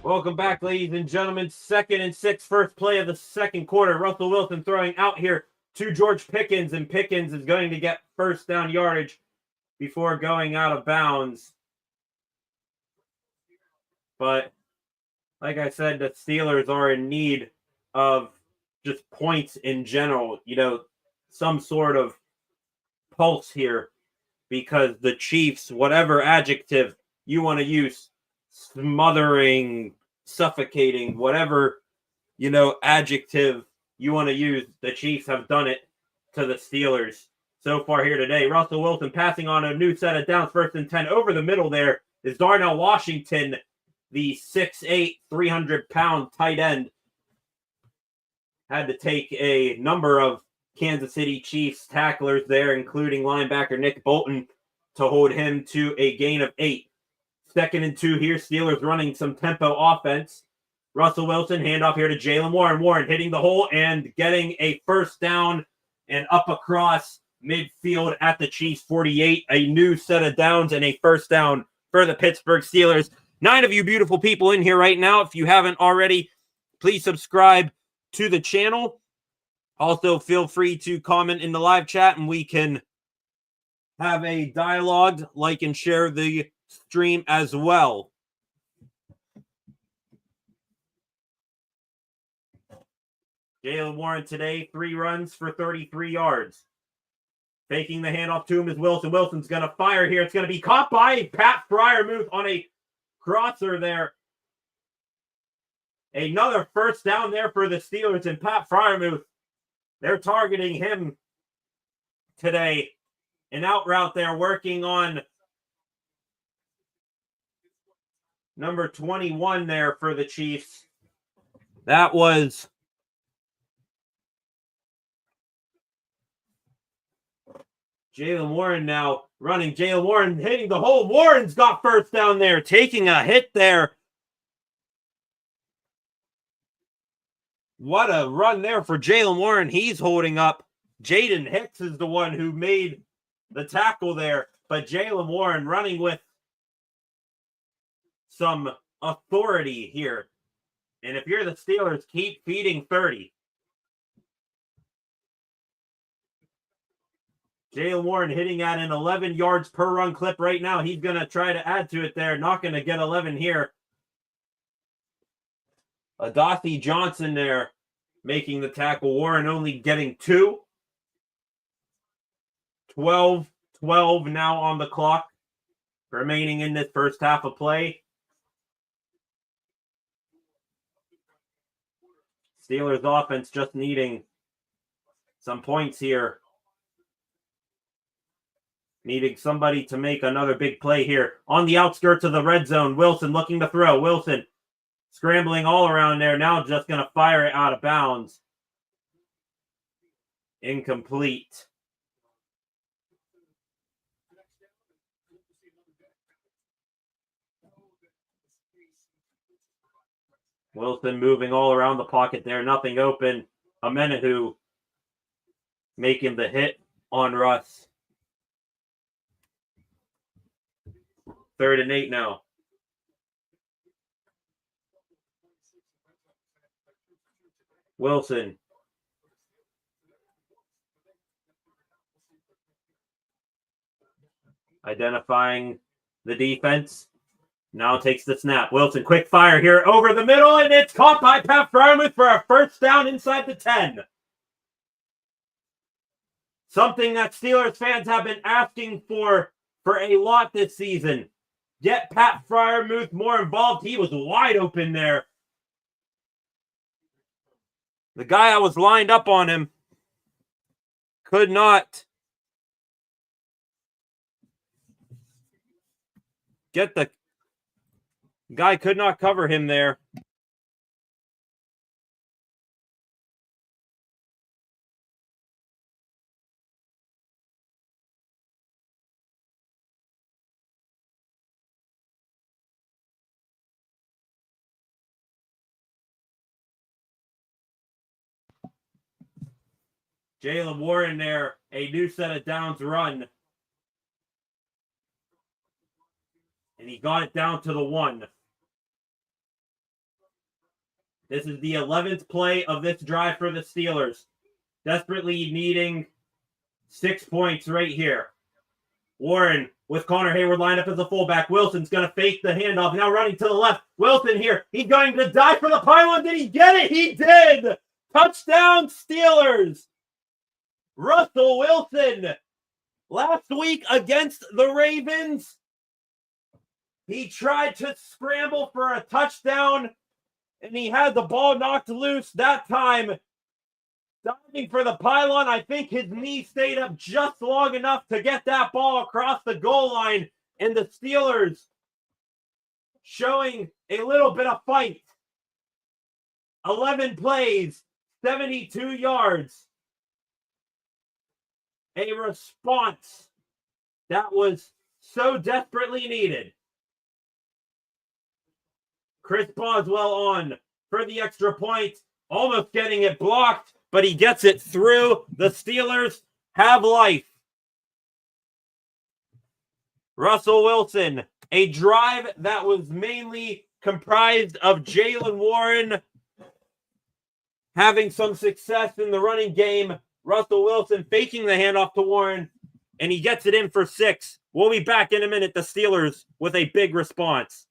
Welcome back, ladies and gentlemen. 2nd and 6, first play of the second quarter. Russell Wilson throwing out here to George Pickens, and Pickens is going to get first down yardage before going out of bounds. But like I said, the Steelers are in need of just points in general, some sort of pulse here, because the Chiefs, whatever adjective you want to use, smothering, suffocating, whatever, adjective you want to use, the Chiefs have done it to the Steelers so far here today. Russell Wilson passing on a new set of downs, 1st and 10. Over the middle there is Darnell Washington, the 6'8", 300-pound tight end. Had to take a number of Kansas City Chiefs tacklers there, including linebacker Nick Bolton, to hold him to a gain of 8. 2nd and 2 here. Steelers running some tempo offense. Russell Wilson, handoff here to Jaylen Warren. Warren hitting the hole and getting a first down and up across midfield at the Chiefs 48. A new set of downs and a first down for the Pittsburgh Steelers. 9 of you beautiful people in here right now. If you haven't already, please subscribe to the channel. Also, feel free to comment in the live chat and we can have a dialogue, like and share the stream as well. Jaylen Warren today, 3 runs for 33 yards. Faking the handoff to him is Wilson. Wilson's going to fire here. It's going to be caught by Pat Freiermuth on a crosser there. Another first down there for the Steelers, and Pat Freiermuth, they're targeting him today. An out route there, working on number 21 there for the Chiefs. That was Jaylen Warren now running. Jaylen Warren hitting the hole. Warren's got first down there, taking a hit there. What a run there for Jaylen Warren. He's holding up. Jaden Hicks is the one who made the tackle there. But Jaylen Warren running with some authority here. And if you're the Steelers, keep feeding 30. Jaylen Warren hitting at an 11 yards per run clip right now. He's going to try to add to it there. Not going to get 11 here. Adothy Johnson there making the tackle. Warren only getting 2. 12 now on the clock remaining in this first half of play. Steelers offense just needing some points here. Needing somebody to make another big play here. On the outskirts of the red zone, Wilson looking to throw. Wilson scrambling all around there. Now just going to fire it out of bounds. Incomplete. Wilson moving all around the pocket there. Nothing open. Amenahu making the hit on Russ. 3rd and 8 now. Wilson. Identifying the defense. Now takes the snap. Wilson, quick fire here over the middle, and it's caught by Pat Freiermuth for a first down inside the 10. Something that Steelers fans have been asking for a lot this season. Get Pat Freiermuth more involved. He was wide open there. The guy I was lined up on him could not get the guy, could not cover him there. Jaylen Warren there, a new set of downs run. And he got it down to the 1. This is the 11th play of this drive for the Steelers. Desperately needing 6 points right here. Warren with Connor Hayward lined up as a fullback. Wilson's going to fake the handoff. Now running to the left. Wilson here. He's going to dive for the pylon. Did he get it? He did! Touchdown, Steelers! Russell Wilson, last week against the Ravens, he tried to scramble for a touchdown, and he had the ball knocked loose that time. Diving for the pylon, I think his knee stayed up just long enough to get that ball across the goal line, and the Steelers showing a little bit of fight. 11 plays, 72 yards. A response that was so desperately needed. Chris Boswell on for the extra point, almost getting it blocked, but he gets it through. The Steelers have life. Russell Wilson, a drive that was mainly comprised of Jaylen Warren having some success in the running game. Russell Wilson faking the handoff to Warren, and he gets it in for 6. We'll be back in a minute. The Steelers with a big response.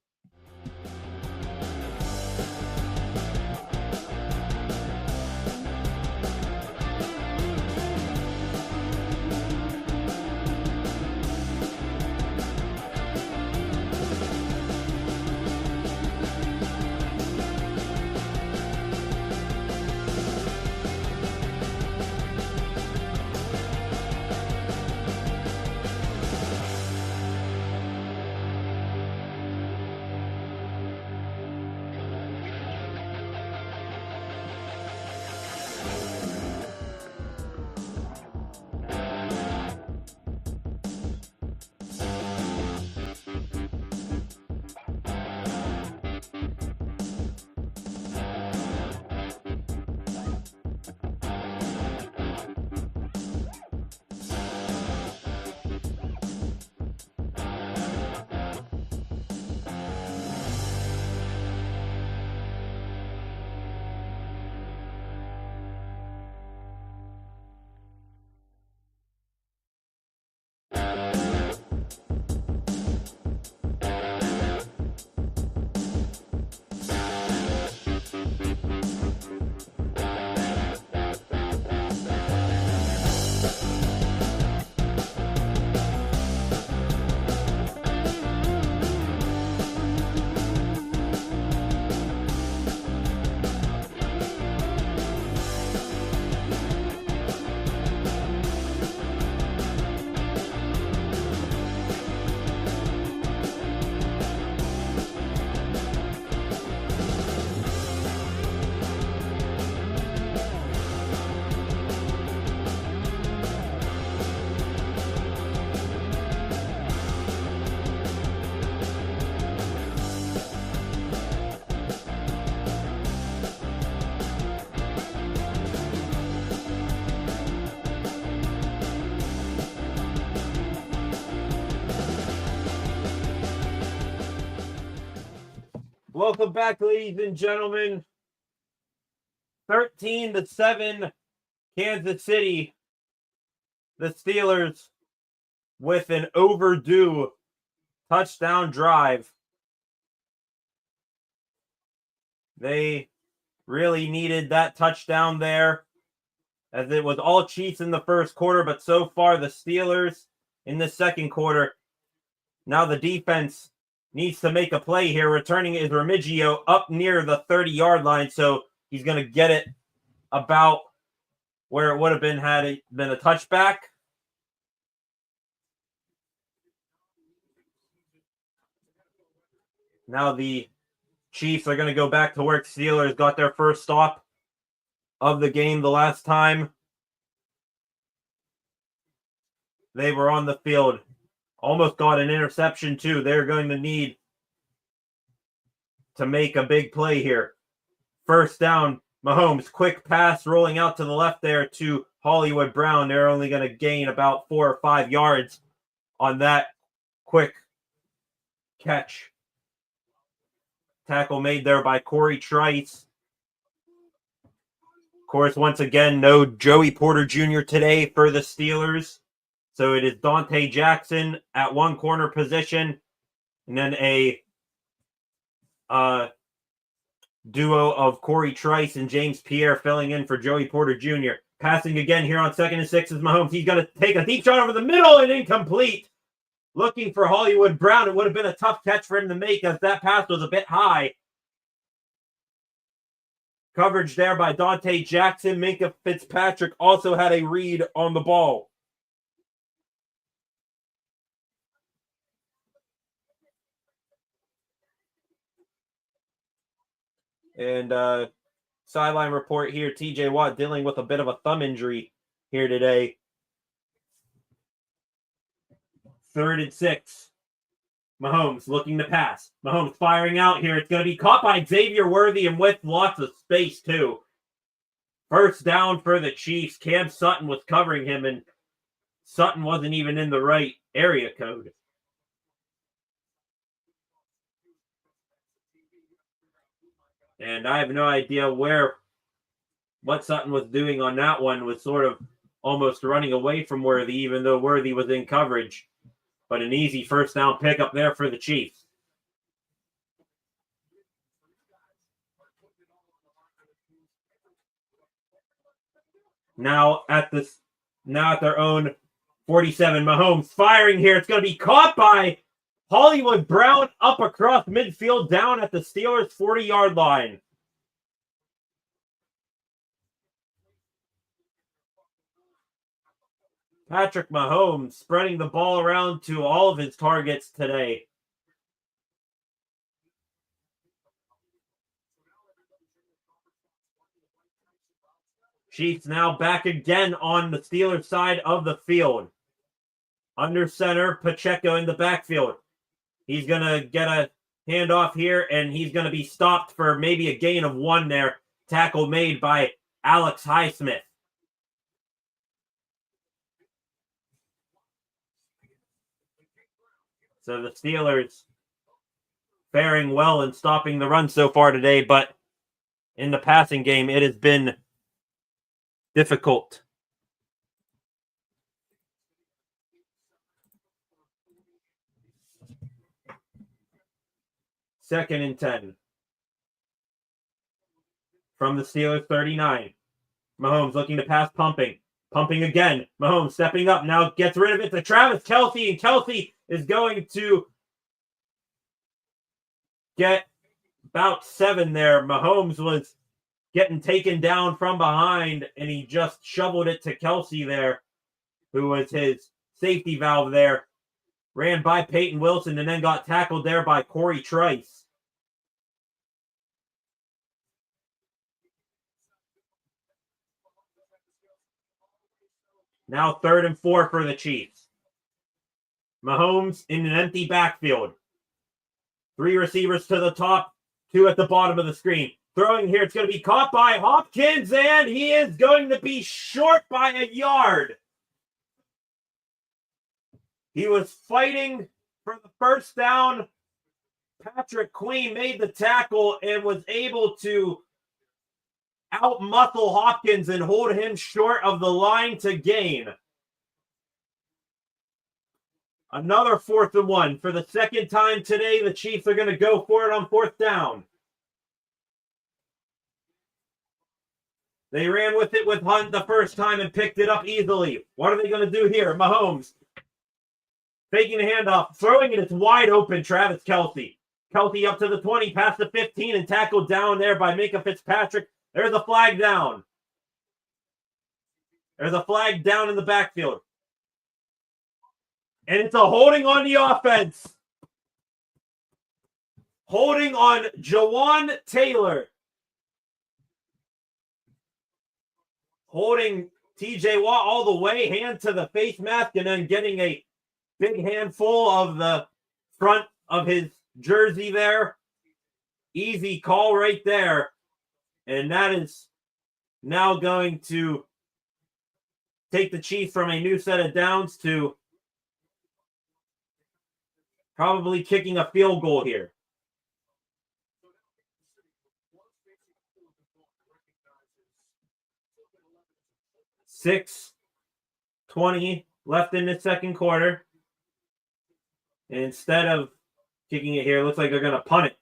Welcome back, ladies and gentlemen. 13-7, Kansas City. The Steelers with an overdue touchdown drive. They really needed that touchdown there, as it was all Chiefs in the first quarter, but so far the Steelers in the second quarter. Now the defense needs to make a play here. Returning is Remigio up near the 30-yard line, so he's going to get it about where it would have been had it been a touchback. Now the Chiefs are going to go back to work. Steelers got their first stop of the game the last time they were on the field. Almost got an interception, too. They're going to need to make a big play here. First down, Mahomes, quick pass rolling out to the left there to Hollywood Brown. They're only going to gain about 4 or 5 yards on that quick catch. Tackle made there by Corey Trice. Of course, once again, no Joey Porter Jr. today for the Steelers. So it is Dante Jackson at one corner position, and then a duo of Corey Trice and James Pierre filling in for Joey Porter Jr. Passing again here on 2nd and 6 is Mahomes. He's going to take a deep shot over the middle and incomplete. Looking for Hollywood Brown. It would have been a tough catch for him to make, as that pass was a bit high. Coverage there by Dante Jackson. Minka Fitzpatrick also had a read on the ball. And sideline report here, TJ Watt dealing with a bit of a thumb injury here today. 3rd and 6. Mahomes looking to pass. Mahomes firing out here. It's going to be caught by Xavier Worthy and with lots of space, too. First down for the Chiefs. Cam Sutton was covering him, and Sutton wasn't even in the right area code. And I have no idea what Sutton was doing on that one, was sort of almost running away from Worthy, even though Worthy was in coverage. But an easy first down pickup there for the Chiefs. Now at their own 47, Mahomes firing here. It's going to be caught by Hollywood Brown up across midfield down at the Steelers' 40-yard line. Patrick Mahomes spreading the ball around to all of his targets today. Chiefs now back again on the Steelers side of the field. Under center, Pacheco in the backfield. He's going to get a handoff here, and he's going to be stopped for maybe a gain of 1 there. Tackle made by Alex Highsmith. So the Steelers faring well in stopping the run so far today, but in the passing game, it has been difficult. Second and 10. From the Steelers 39. Mahomes looking to pass, pumping. Pumping again. Mahomes stepping up. Now gets rid of it to Travis Kelce, and Kelce is going to get about 7 there. Mahomes was getting taken down from behind, and he just shoveled it to Kelce there, who was his safety valve there. Ran by Peyton Wilson and then got tackled there by Corey Trice. Now 3rd and 4 for the Chiefs. Mahomes in an empty backfield. 3 receivers to the top, 2 at the bottom of the screen. Throwing here, it's going to be caught by Hopkins, and he is going to be short by a yard. He was fighting for the first down. Patrick Queen made the tackle and was able to out-muscle Hopkins and hold him short of the line to gain. Another 4th and 1. For the second time today, the Chiefs are going to go for it on 4th down. They ran with it with Hunt the first time and picked it up easily. What are they going to do here? Mahomes faking the handoff, throwing it. It's wide open. Travis Kelce. Kelce up to the 20, past the 15, and tackled down there by Minka Fitzpatrick. There's a flag down. There's a flag down in the backfield. And it's a holding on the offense. Holding on Jawan Taylor. Holding TJ Watt all the way, hand to the face mask, and then getting a big handful of the front of his jersey there. Easy call right there. And that is now going to take the Chiefs from a new set of downs to probably kicking a field goal here. 6:20 left in the second quarter. And instead of kicking it here, it looks like they're going to punt it.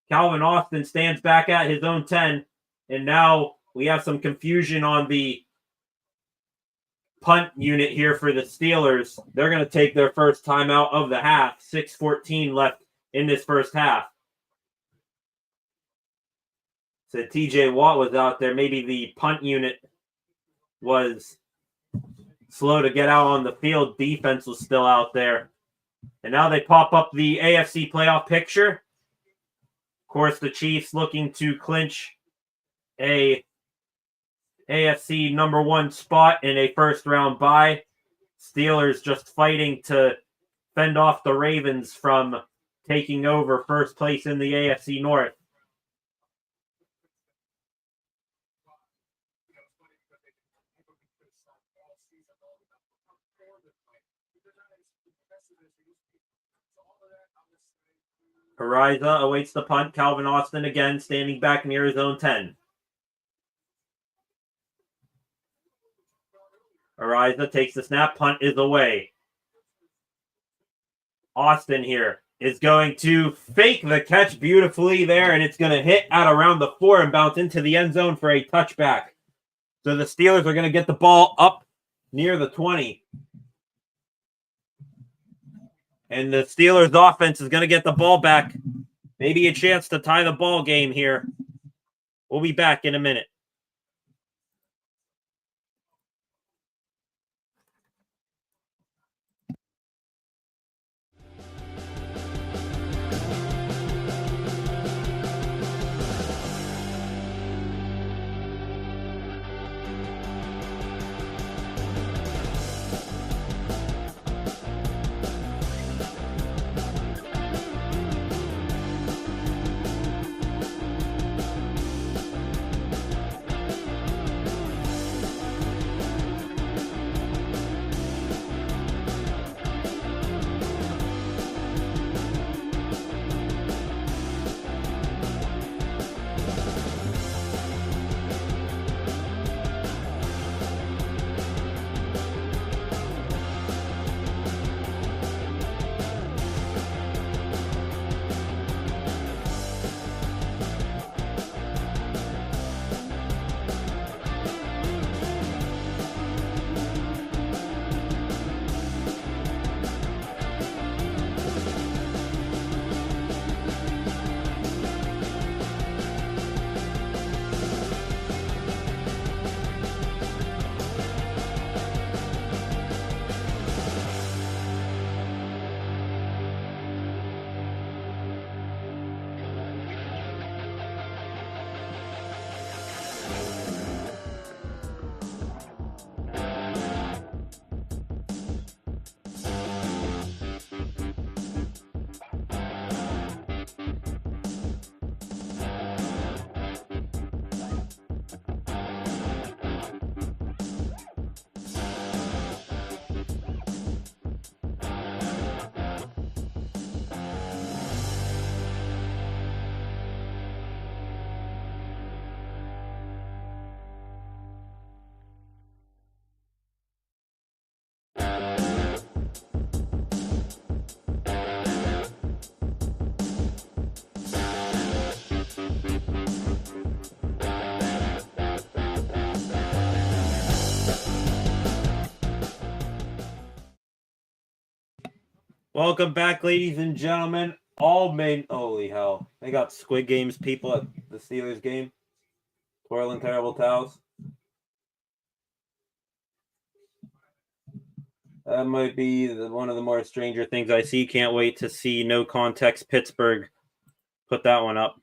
Calvin Austin stands back at his own 10. And now we have some confusion on the punt unit here for the Steelers. They're going to take their first timeout of the half. 6:14 left in this first half. So TJ Watt was out there. Maybe the punt unit was slow to get out on the field. Defense was still out there. And now they pop up the AFC playoff picture. Of course, the Chiefs looking to clinch a AFC number 1 spot in a first-round bye. Steelers just fighting to fend off the Ravens from taking over first place in the AFC North. Ariza awaits the punt. Calvin Austin again standing back near his own 10. Ariza takes the snap. Punt is away. Austin here is going to fake the catch beautifully there, and it's going to hit at around the 4 and bounce into the end zone for a touchback. So the Steelers are going to get the ball up near the 20. And the Steelers offense is going to get the ball back. Maybe a chance to tie the ball game here. We'll be back in a minute. Welcome back, ladies and gentlemen. Holy hell. They got Squid Games people at the Steelers game. Twirling terrible towels. That might be one of the more stranger things I see. Can't wait to see No Context Pittsburgh put that one up.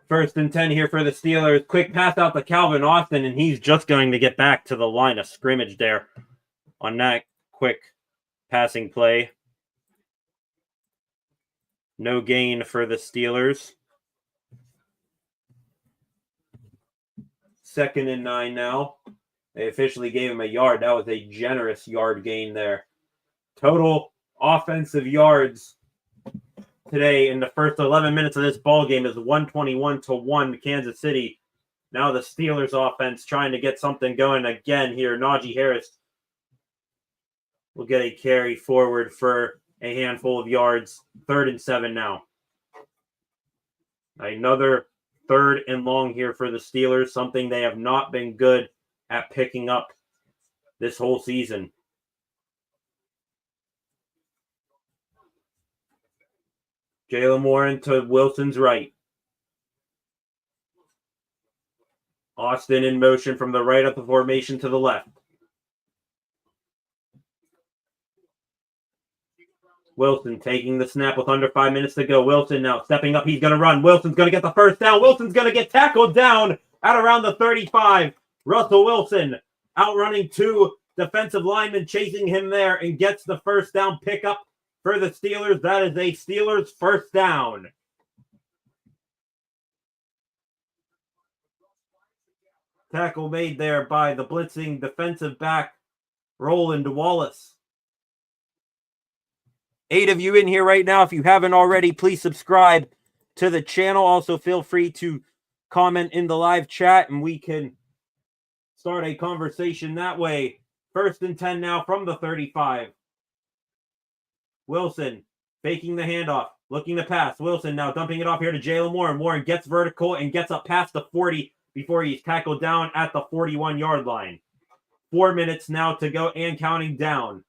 First and 10 here for the Steelers. Quick pass out to Calvin Austin, and he's just going to get back to the line of scrimmage there on that quick passing play. No gain for the Steelers. 2nd and 9 now. They officially gave him a yard. That was a generous yard gain there. Total offensive yards today in the first 11 minutes of this ball game is 121-1 Kansas City. Now the Steelers offense trying to get something going again here. Najee Harris will get a carry forward for a handful of yards. 3rd and 7 now. Another 3rd and long here for the Steelers, something they have not been good at picking up this whole season. Jalen Warren to Wilson's right. Austin in motion from the right of the formation to the left. Wilson taking the snap with under 5 minutes to go. Wilson now stepping up. He's going to run. Wilson's going to get the first down. Wilson's going to get tackled down at around the 35. Russell Wilson outrunning 2 defensive linemen, chasing him there, and gets the first down pickup for the Steelers. That is a Steelers first down. Tackle made there by the blitzing defensive back Roland Wallace. 8 of you in here right now. If you haven't already, please subscribe to the channel. Also, feel free to comment in the live chat, and we can start a conversation that way. 1st and 10 now from the 35. Wilson faking the handoff, looking to pass. Wilson now dumping it off here to Jalen Warren. Warren gets vertical and gets up past the 40 before he's tackled down at the 41-yard line. 4 minutes now to go and counting down.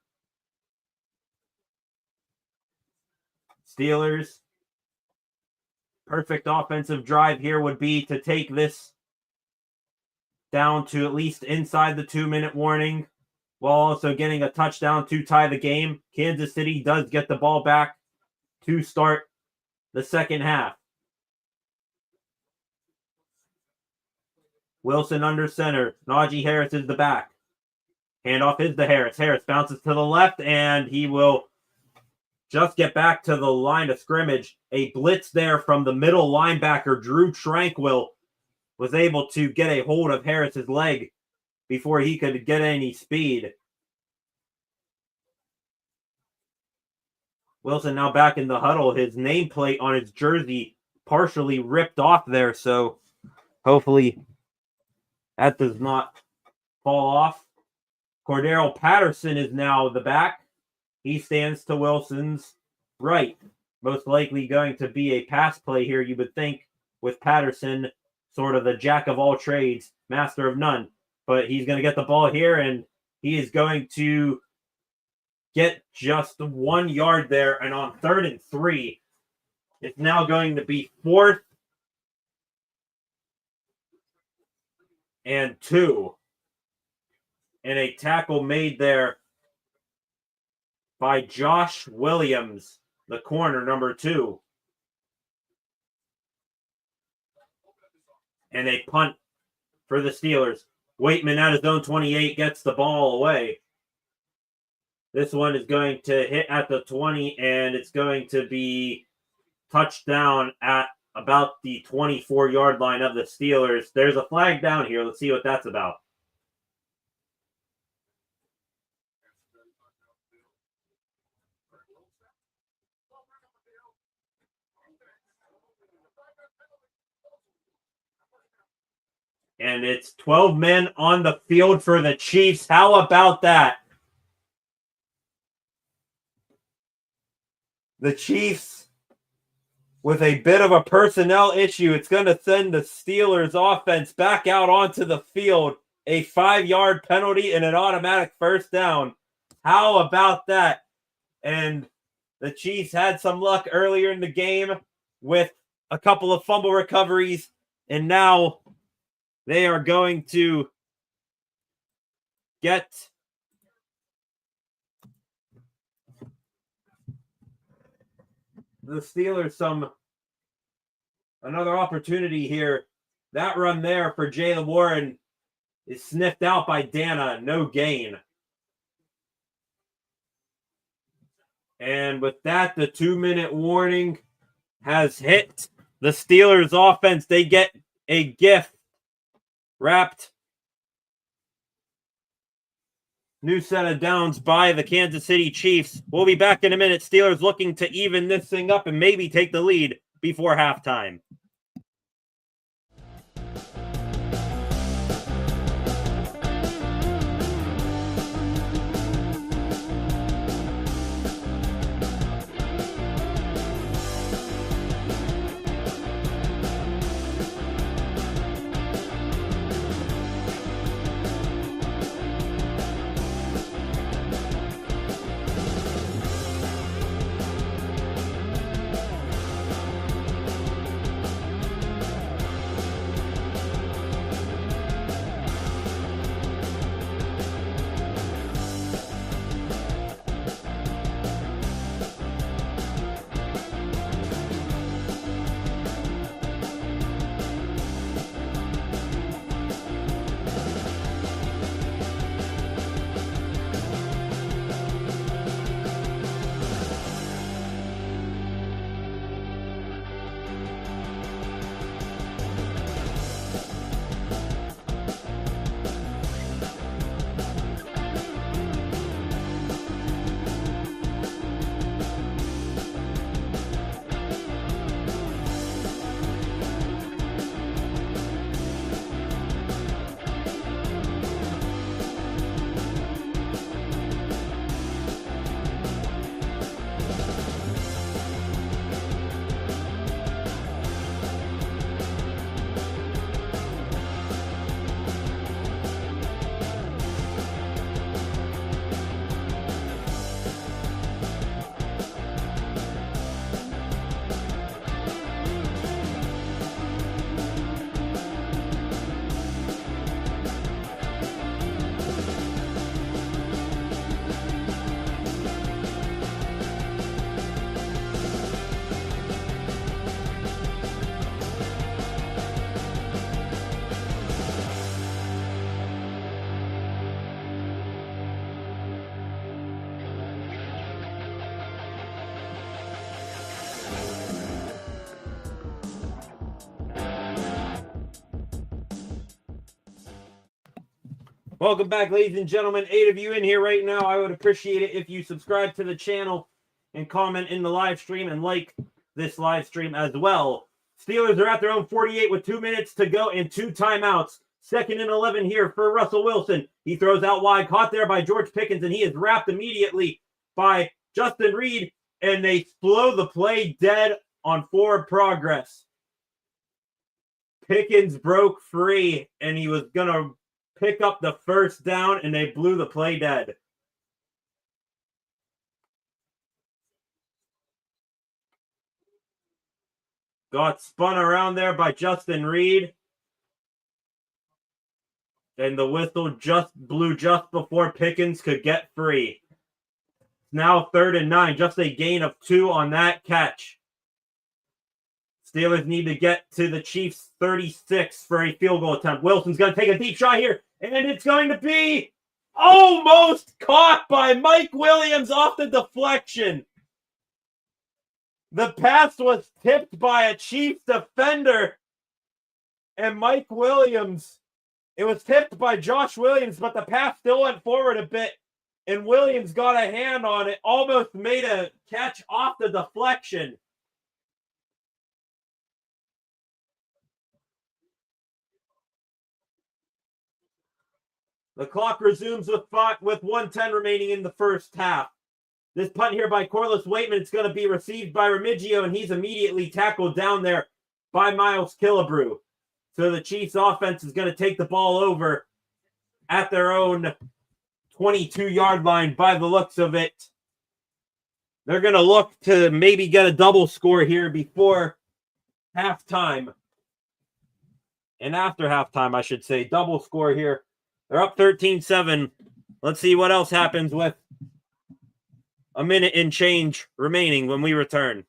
Steelers, perfect offensive drive here would be to take this down to at least inside the 2-minute warning, while also getting a touchdown to tie the game. Kansas City does get the ball back to start the second half. Wilson under center. Najee Harris is the back. Handoff is to Harris. Harris bounces to the left, and he will just get back to the line of scrimmage. A blitz there from the middle linebacker, Drew Tranquil, was able to get a hold of Harris's leg before he could get any speed. Wilson now back in the huddle. His nameplate on his jersey partially ripped off there, so hopefully that does not fall off. Cordero Patterson is now the back. He stands to Wilson's right. Most likely going to be a pass play here, you would think, with Patterson, sort of the jack of all trades, master of none. But he's going to get the ball here, and he is going to get just 1 yard there. And on 3rd and 3, it's now going to be 4th and 2. And a tackle made there by Josh Williams, the corner, number 2. And a punt for the Steelers. Waitman at his own 28 gets the ball away. This one is going to hit at the 20, and it's going to be touchdown at about the 24-yard line of the Steelers. There's a flag down here. Let's see what that's about. And it's 12 men on the field for the Chiefs. How about that? The Chiefs, with a bit of a personnel issue, it's going to send the Steelers offense back out onto the field. A 5-yard penalty and an automatic first down. How about that? And the Chiefs had some luck earlier in the game with a couple of fumble recoveries, and now they are going to get the Steelers another opportunity here. That run there for Jalen Warren is sniffed out by Dana. No gain. And with that, the 2-minute warning has hit the Steelers offense. They get a gift wrapped new set of downs by the Kansas City Chiefs. We'll be back in a minute. Steelers looking to even this thing up and maybe take the lead before halftime. Welcome back, ladies and gentlemen. 8 of you in here right now. I would appreciate it if you subscribe to the channel and comment in the live stream and like this live stream as well. Steelers are at their own 48 with 2 minutes to go and 2 timeouts. 2nd and 11 here for Russell Wilson. He throws out wide, caught there by George Pickens, and he is wrapped immediately by Justin Reed, and they blow the play dead on forward progress. Pickens broke free, and he was going to pick up the first down, and they blew the play dead. Got spun around there by Justin Reed. And the whistle just blew just before Pickens could get free. Now 3rd and 9, just a gain of 2 on that catch. Steelers need to get to the Chiefs' 36 for a field goal attempt. Wilson's going to take a deep shot here, and it's going to be almost caught by Mike Williams off the deflection. The pass was tipped by a Chiefs defender, and Mike Williams, it was tipped by Josh Williams, but the pass still went forward a bit, and Williams got a hand on it, almost made a catch off the deflection. The clock resumes with 1:10 remaining in the first half. This punt here by Corliss Waitman, it's going to be received by Remigio, and he's immediately tackled down there by Miles Killebrew. So the Chiefs offense is going to take the ball over at their own 22-yard line by the looks of it. They're going to look to maybe get a double score here before halftime. And after halftime, I should say, double score here. They're up 13-7. Let's see what else happens with a minute and change remaining when we return.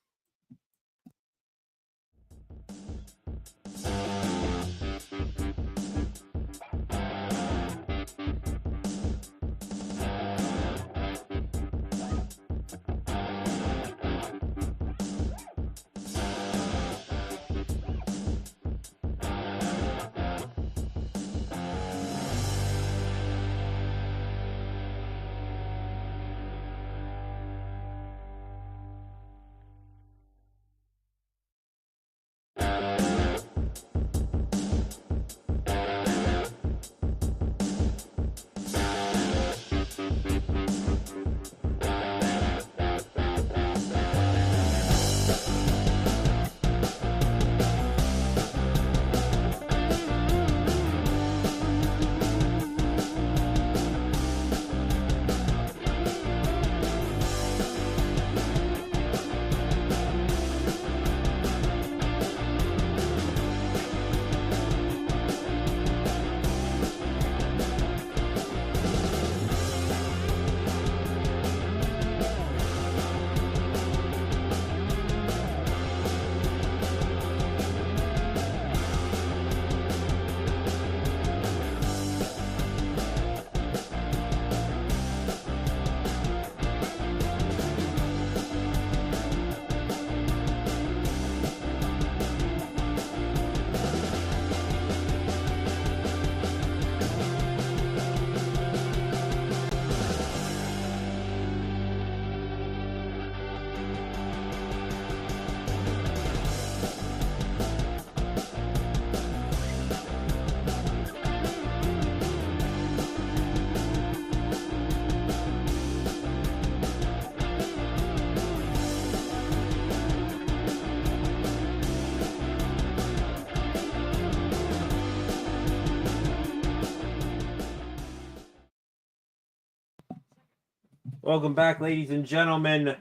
Welcome back, ladies and gentlemen.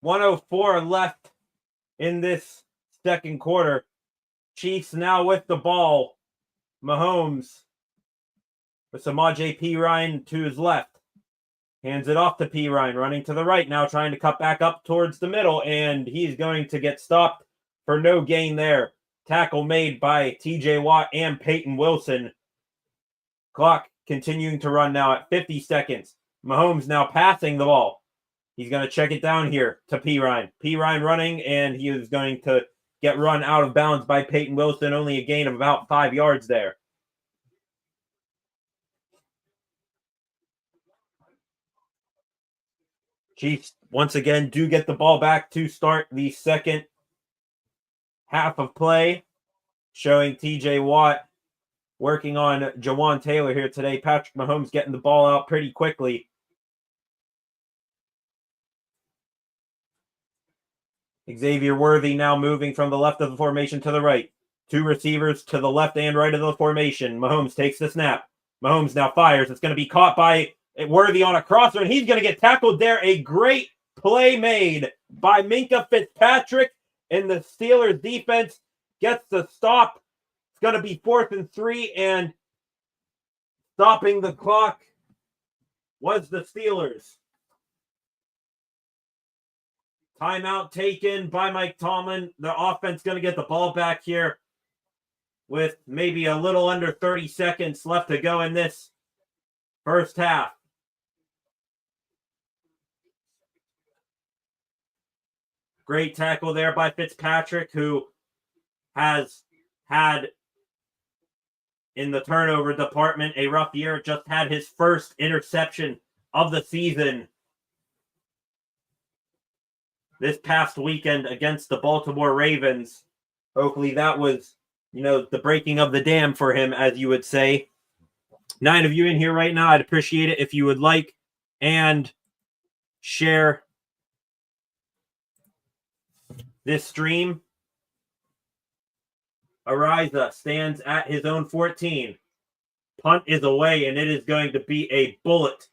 1:04 left in this second quarter. Chiefs now with the ball. Mahomes with Samaje Perine to his left. Hands it off to Perine, running to the right now, trying to cut back up towards the middle, and he's going to get stopped for no gain there. Tackle made by TJ Watt and Peyton Wilson. Clock continuing to run now at 50 seconds. Mahomes now passing the ball. He's going to check it down here to Perine. Perine running, and he is going to get run out of bounds by Peyton Wilson. Only a gain of about 5 yards there. Chiefs, once again, do get the ball back to start the second half of play, showing TJ Watt working on Jawan Taylor here today. Patrick Mahomes getting the ball out pretty quickly. Xavier Worthy now moving from the left of the formation to the right. Two receivers to the left and right of the formation. Mahomes takes the snap. Mahomes now fires. It's going to be caught by Worthy on a crosser, and he's going to get tackled there. A great play made by Minkah Fitzpatrick, and the Steelers defense gets the stop. It's going to be 4th and 3, and stopping the clock was the Steelers. Timeout taken by Mike Tomlin. The offense going to get the ball back here with maybe a little under 30 seconds left to go in this first half. Great tackle there by Fitzpatrick, who has had, in the turnover department, a rough year. Just had his first interception of the season this past weekend against the Baltimore Ravens. Hopefully that was, the breaking of the dam for him, as you would say. 9 of you in here right now. I'd appreciate it if you would like and share this stream. Ariza stands at his own 14. Punt is away, and it is going to be a bullet.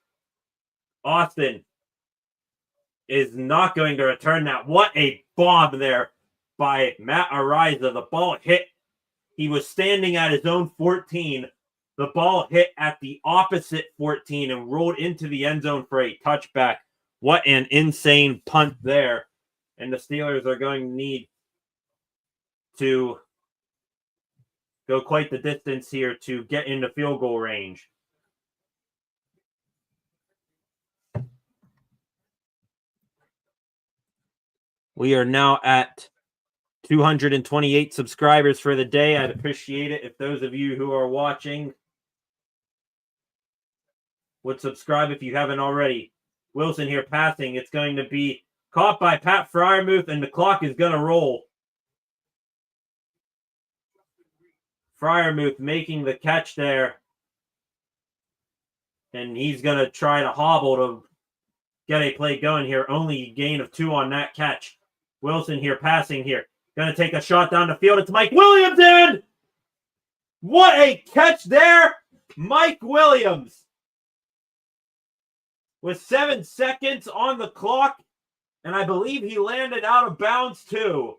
Austin is not going to return that. What a bomb there by Matt Ariza. The ball hit. He was standing at his own 14. The ball hit at the opposite 14 and rolled into the end zone for a touchback. What an insane punt there. And the Steelers are going to need to go quite the distance here to get into field goal range. We are now at 228 subscribers for the day. I'd appreciate it if those of you who are watching would subscribe if you haven't already. Wilson here passing. It's going to be caught by Pat Freiermuth, and the clock is going to roll. Freiermuth making the catch there. And he's going to try to hobble to get a play going here. Only a gain of 2 on that catch. Wilson here passing here. Going to take a shot down the field. It's Mike Williams in! What a catch there! Mike Williams. With 7 seconds on the clock. And I believe he landed out of bounds too.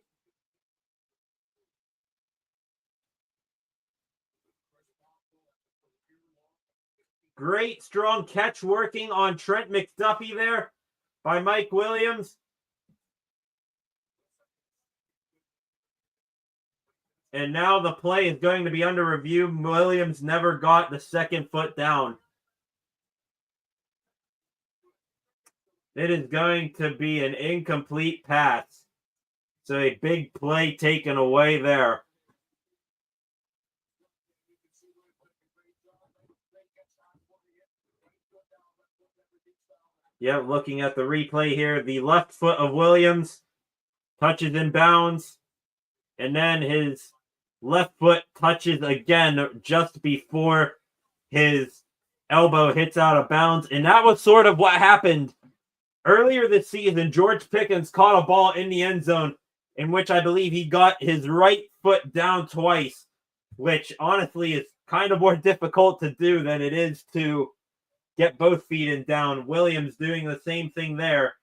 Great strong catch working on Trent McDuffie there by Mike Williams. And now the play is going to be under review. Williams never got the second foot down. It is going to be an incomplete pass. So a big play taken away there. Yeah, looking at the replay here, the left foot of Williams touches in bounds. And then his left foot touches again just before his elbow hits out of bounds. And that was sort of what happened earlier this season. George Pickens caught a ball in the end zone in which I believe he got his right foot down twice, which honestly is kind of more difficult to do than it is to get both feet in down. Williams doing the same thing there.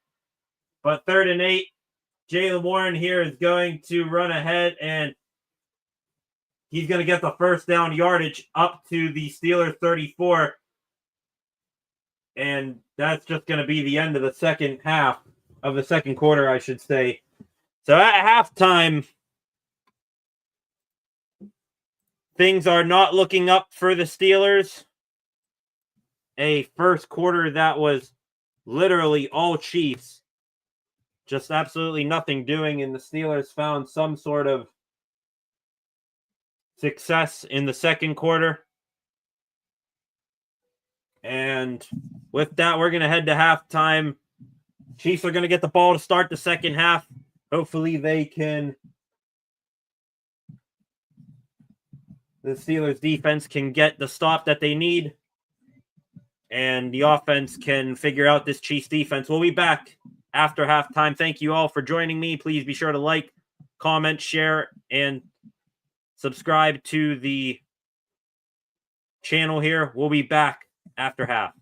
But 3rd and 8, Jaylen Warren here is going to run ahead, and he's going to get the first down yardage up to the Steelers 34. And that's just going to be the end of the second half of the second quarter, I should say. So at halftime, things are not looking up for the Steelers. A first quarter that was literally all Chiefs. Just absolutely nothing doing, and the Steelers found some sort of success in the second quarter. And with that, we're going to head to halftime. Chiefs are going to get the ball to start the second half. Hopefully they can... The Steelers defense can get the stop that they need. And the offense can figure out this Chiefs defense. We'll be back after halftime. Thank you all for joining me. Please be sure to like, comment, share, and subscribe to the channel here. We'll be back after half.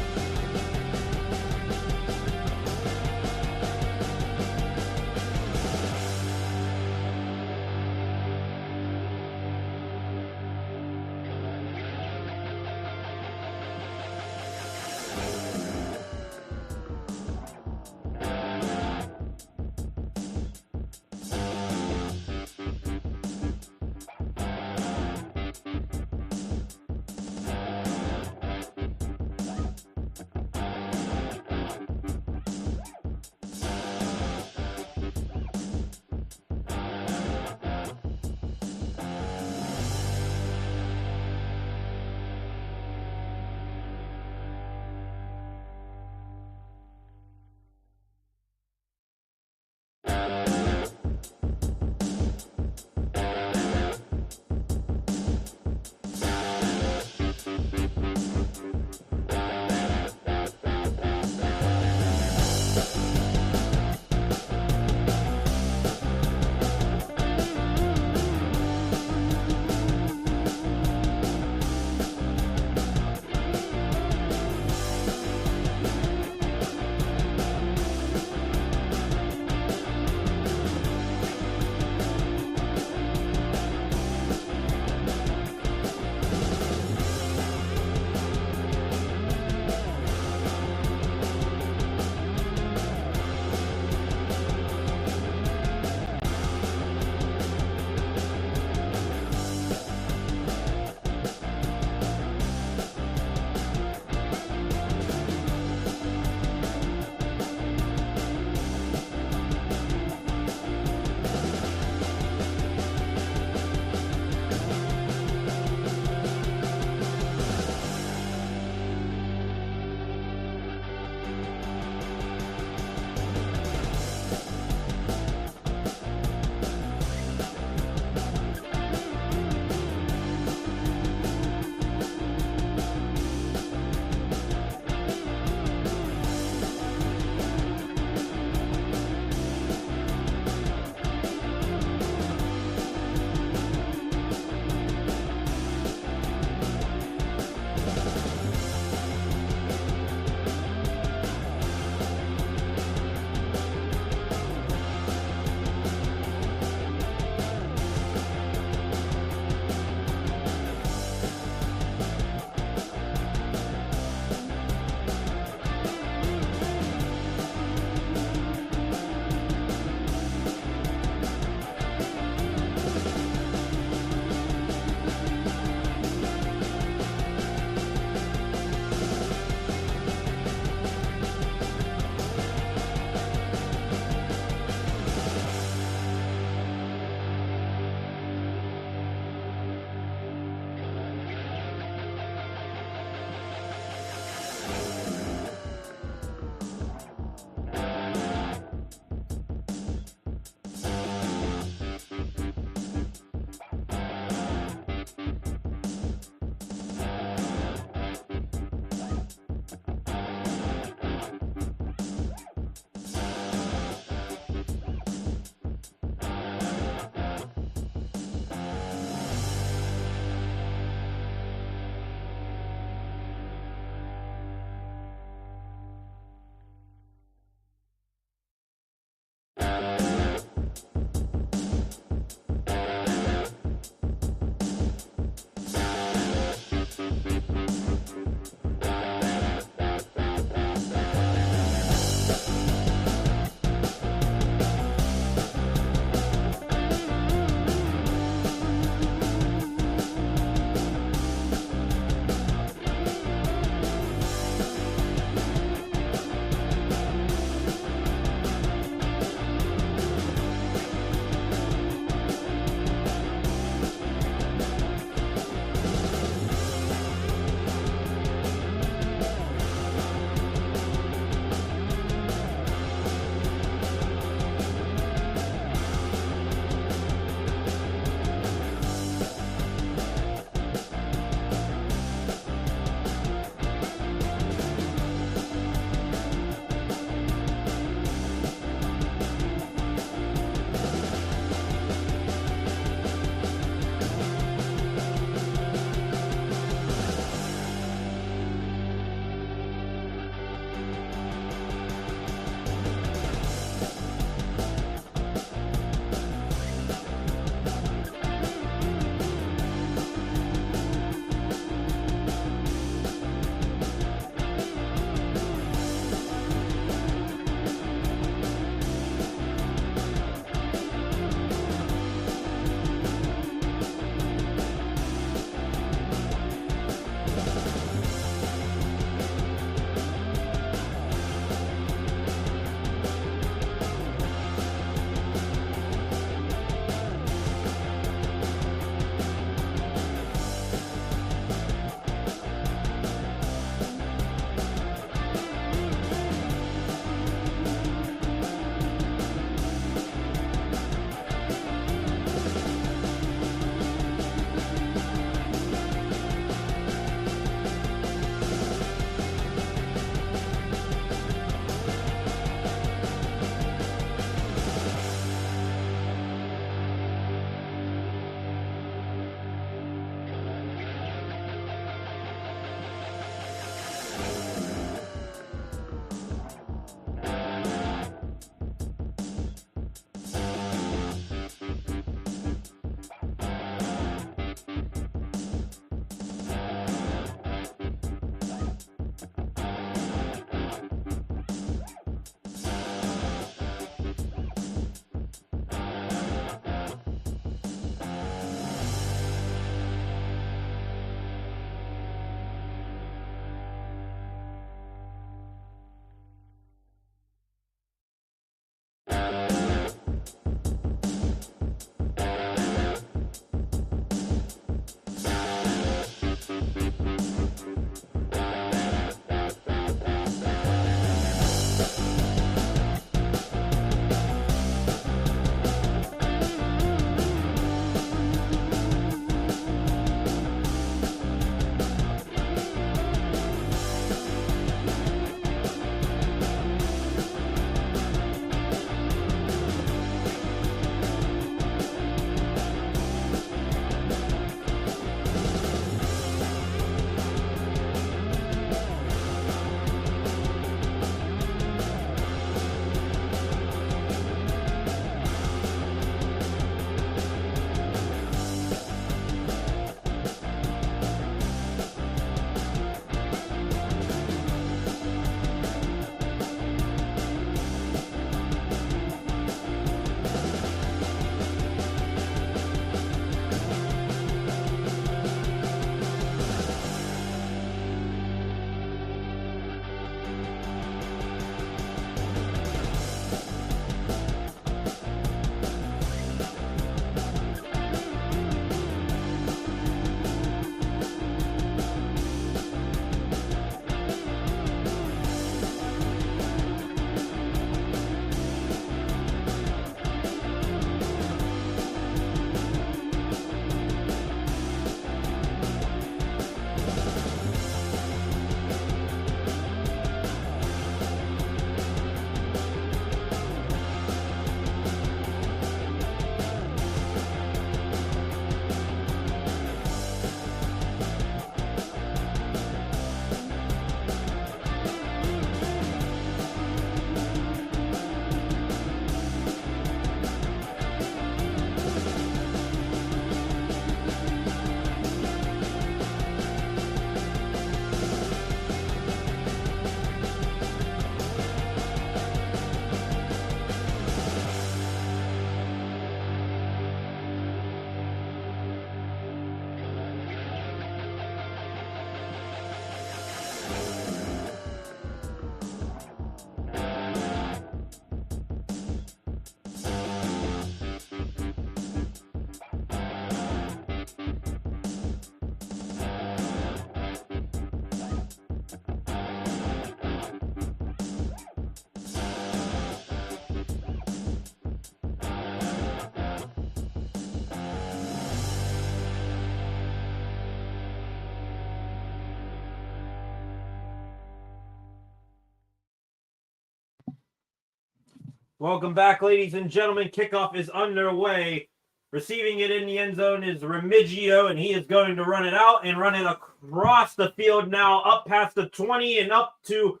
Welcome back, ladies and gentlemen. Kickoff is underway. Receiving it in the end zone is Remigio, and he is going to run it out and run it across the field now, up past the 20 and up to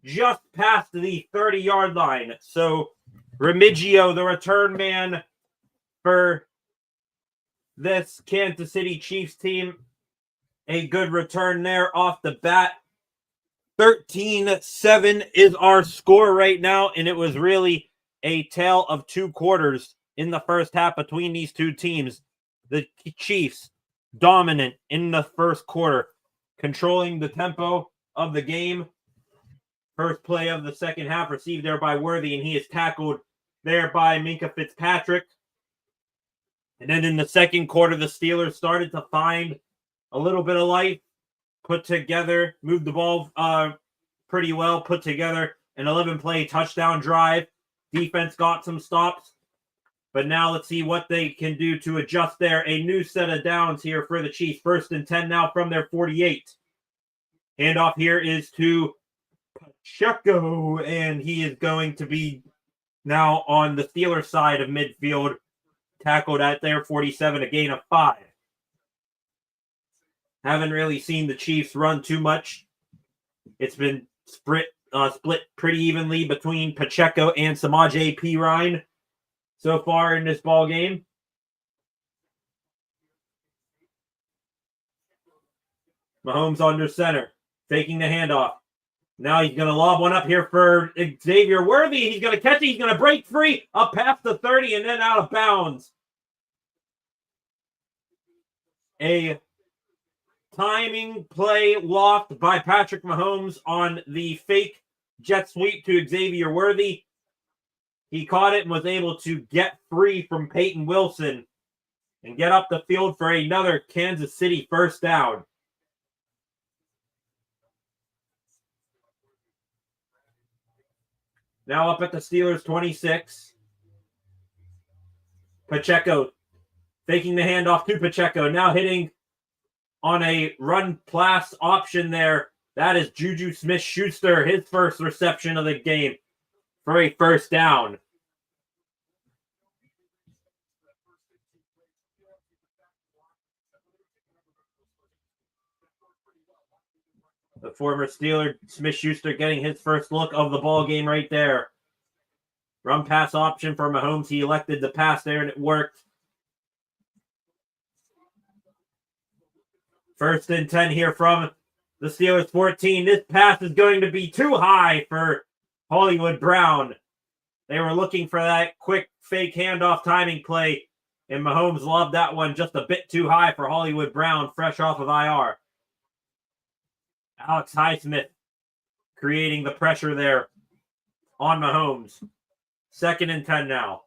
just past the 30-yard line. So Remigio, the return man for this Kansas City Chiefs team, a good return there off the bat. 13-7 is our score right now, and it was really a tale of two quarters in the first half between these two teams. The Chiefs dominant in the first quarter, controlling the tempo of the game. First play of the second half received there by Worthy, and he is tackled there by Minkah Fitzpatrick. And then in the second quarter, the Steelers started to find a little bit of life, put together, moved the ball pretty well, put together an 11-play touchdown drive. Defense got some stops. But now let's see what they can do to adjust there. A new set of downs here for the Chiefs. 1st and 10 now from their 48. Handoff here is to Pacheco, and he is going to be now on the Steelers side of midfield. Tackled at their 47, a gain of 5. Haven't really seen the Chiefs run too much. It's been split pretty evenly between Pacheco and Samaje Perine so far in this ball game. Mahomes under center, faking the handoff. Now he's going to lob one up here for Xavier Worthy. He's going to catch it. He's going to break free up past the 30 and then out of bounds. A timing play loft by Patrick Mahomes on the fake jet sweep to Xavier Worthy. He caught it and was able to get free from Peyton Wilson and get up the field for another Kansas City first down. Now up at the Steelers 26. Pacheco faking the handoff to Pacheco. Now hitting on a run pass option there. That is Juju Smith-Schuster, his first reception of the game for a first down. The former Steeler, Smith-Schuster, getting his first look of the ball game right there. Run pass option for Mahomes. He elected the pass there, and it worked. 1st and 10 here from the Steelers 14. This pass is going to be too high for Hollywood Brown. They were looking for that quick fake handoff timing play, and Mahomes lobbed that one just a bit too high for Hollywood Brown, fresh off of IR. Alex Highsmith creating the pressure there on Mahomes. 2nd and 10 now.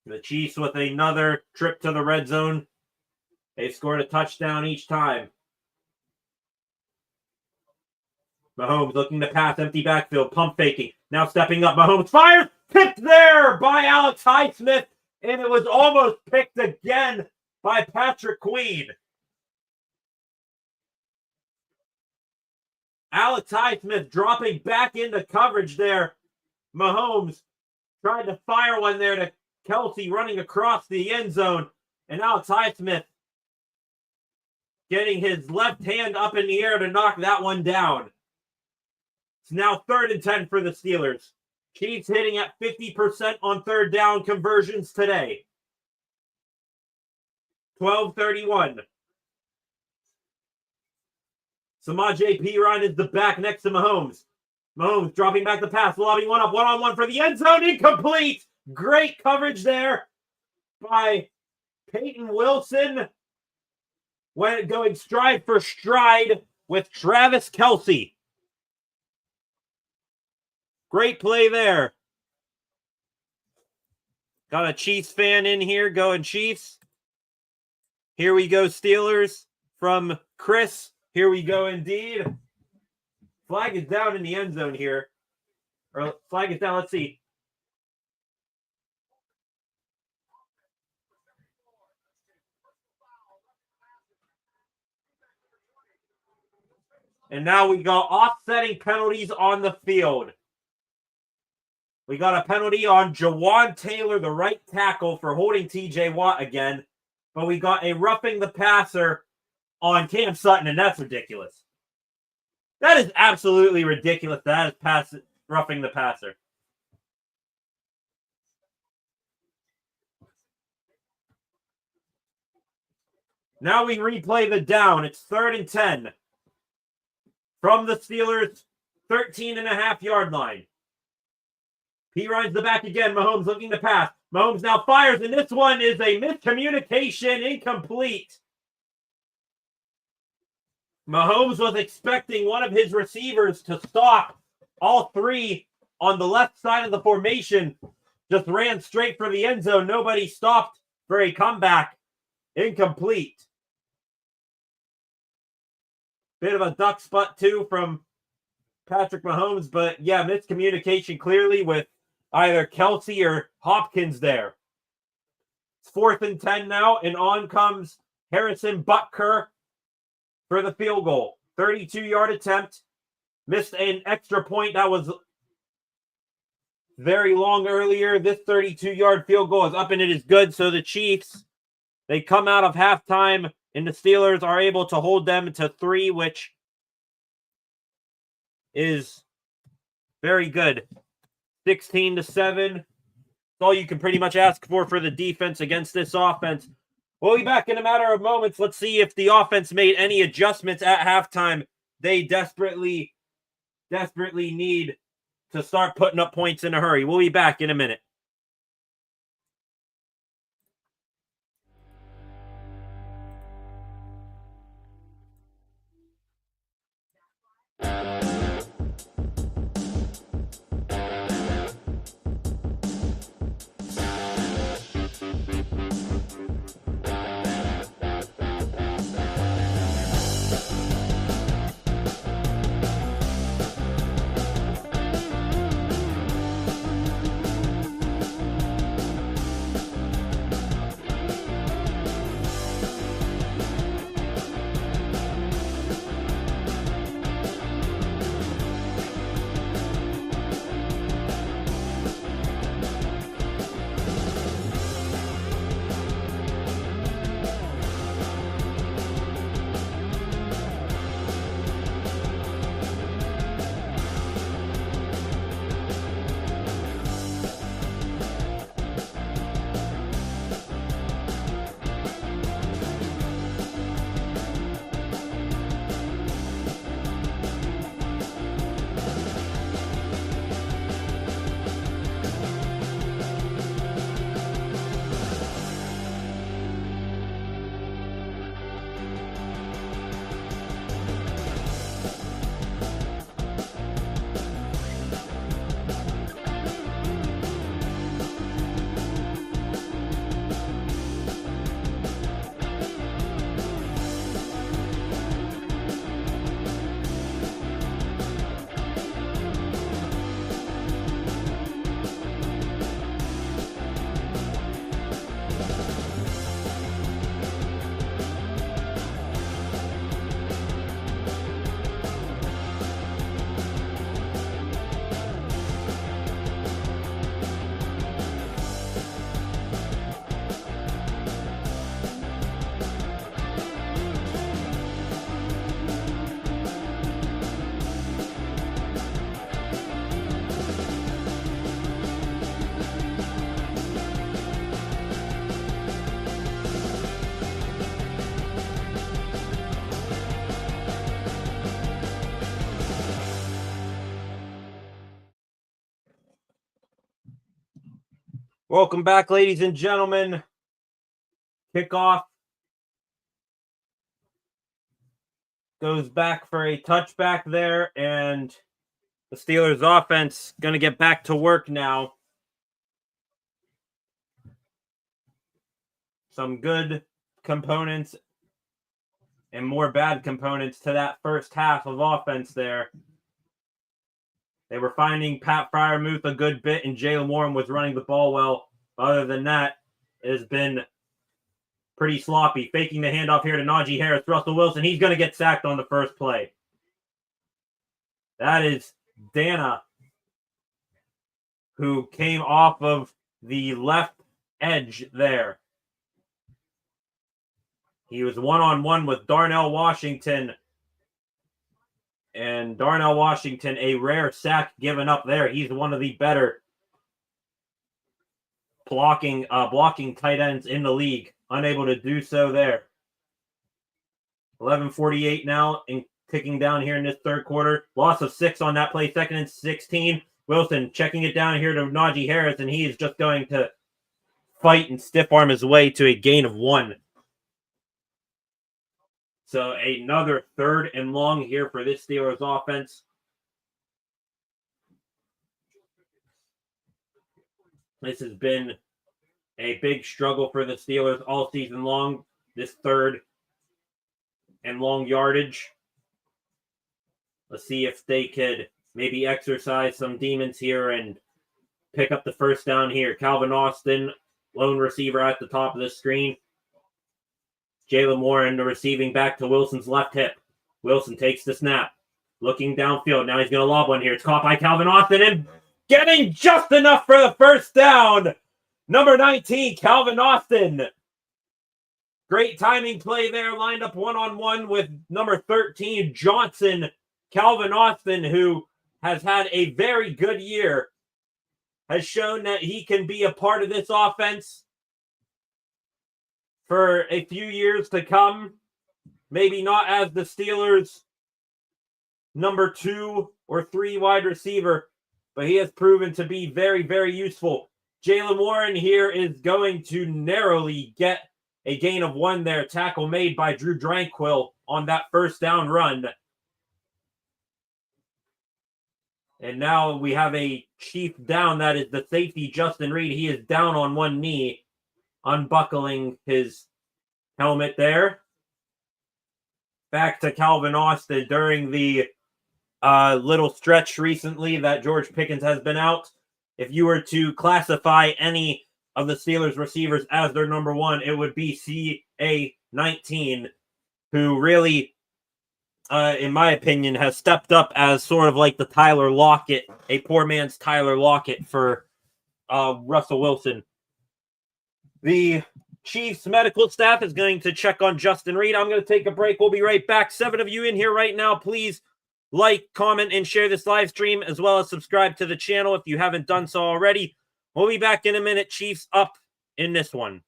The Chiefs with another trip to the red zone. They've scored a touchdown each time. Mahomes looking to pass, empty backfield, pump faking. Now stepping up, Mahomes fires, picked there by Alex Highsmith, and it was almost picked again by Patrick Queen. Alex Highsmith dropping back into coverage there. Mahomes tried to fire one there to Kelsey running across the end zone. And Alex Highsmith getting his left hand up in the air to knock that one down. It's now 3rd and 10 for the Steelers. Chiefs hitting at 50% on 3rd down conversions today. 12:31. Samaje Perine is the back next to Mahomes. Mahomes dropping back the pass, lobbing one up, one-on-one for the end zone, incomplete. Great coverage there by Peyton Wilson. Went going stride for stride with Travis Kelce. Great play there. Got a Chiefs fan in here going Chiefs. Here we go, Steelers from Chris. Here we go indeed. Flag is down in the end zone here. Or flag is down, let's see. And now we got offsetting penalties on the field. We got a penalty on Jawan Taylor, the right tackle, for holding TJ Watt again. But we got a roughing the passer on Cam Sutton, and that's ridiculous. That is absolutely ridiculous. That is roughing the passer. Now we replay the down. It's 3rd and 10 from the Steelers' 13.5-yard line. He runs the back again. Mahomes looking to pass. Mahomes now fires, and this one is a miscommunication, incomplete. Mahomes was expecting one of his receivers to stop. All three on the left side of the formation just ran straight for the end zone. Nobody stopped for a comeback. Incomplete. Bit of a duck spot, too, from Patrick Mahomes. But, yeah, miscommunication clearly with either Kelsey or Hopkins there. It's 4th and 10 now, and on comes Harrison Butker for the field goal. 32-yard attempt. Missed an extra point that was very long earlier. This 32-yard field goal is up, and it is good. So the Chiefs, they come out of halftime, and the Steelers are able to hold them to 3, which is very good. 16-7. That's all you can pretty much ask for the defense against this offense. We'll be back in a matter of moments. Let's see if the offense made any adjustments at halftime. They desperately need to start putting up points in a hurry. We'll be back in a minute. Welcome back, ladies and gentlemen. Kickoff goes back for a touchback there, and the Steelers offense going to get back to work now. Some good components and more bad components to that first half of offense there. They were finding Pat Freiermuth a good bit, and Jalen Warren was running the ball well. Other than that, it has been pretty sloppy. Faking the handoff here to Najee Harris. Russell Wilson, he's going to get sacked on the first play. That is Dana, who came off of the left edge there. He was one-on-one with Darnell Washington. And Darnell Washington, a rare sack given up there. He's one of the better blocking tight ends in the league. Unable to do so there. 11:48 now and ticking down here in this third quarter. Loss of 6 on that play. 2nd and 16. Wilson checking it down here to Najee Harris, and he is just going to fight and stiff arm his way to a gain of 1. So another 3rd and long here for this Steelers offense. This has been a big struggle for the Steelers all season long. This 3rd and long yardage. Let's see if they could maybe exercise some demons here and pick up the first down here. Calvin Austin, lone receiver at the top of the screen. Jalen Warren, the receiving back to Wilson's left hip. Wilson takes the snap. Looking downfield. Now he's going to lob one here. It's caught by Calvin Austin and getting just enough for the first down. Number 19, Calvin Austin. Great timing play there. Lined up one-on-one with number 13, Johnson. Calvin Austin, who has had a very good year, has shown that he can be a part of this offense for a few years to come. Maybe not as the Steelers' number 2 or 3 wide receiver, but he has proven to be very, very useful. Jalen Warren here is going to narrowly get a gain of 1 there. Tackle made by Drew Tranquill on that first down run. And now we have a chief down. That is the safety, Justin Reed. He is down on one knee, unbuckling his helmet there. Back to Calvin Austin during the little stretch recently that George Pickens has been out. If you were to classify any of the Steelers receivers as their number 1, it would be CA19, who really, in my opinion, has stepped up as sort of like the Tyler Lockett, a poor man's Tyler Lockett for Russell Wilson. The Chiefs medical staff is going to check on Justin Reed. I'm going to take a break. We'll be right back. 7 of you in here right now. Please like, comment, and share this live stream, as well as subscribe to the channel if you haven't done so already. We'll be back in a minute. Chiefs up in this one.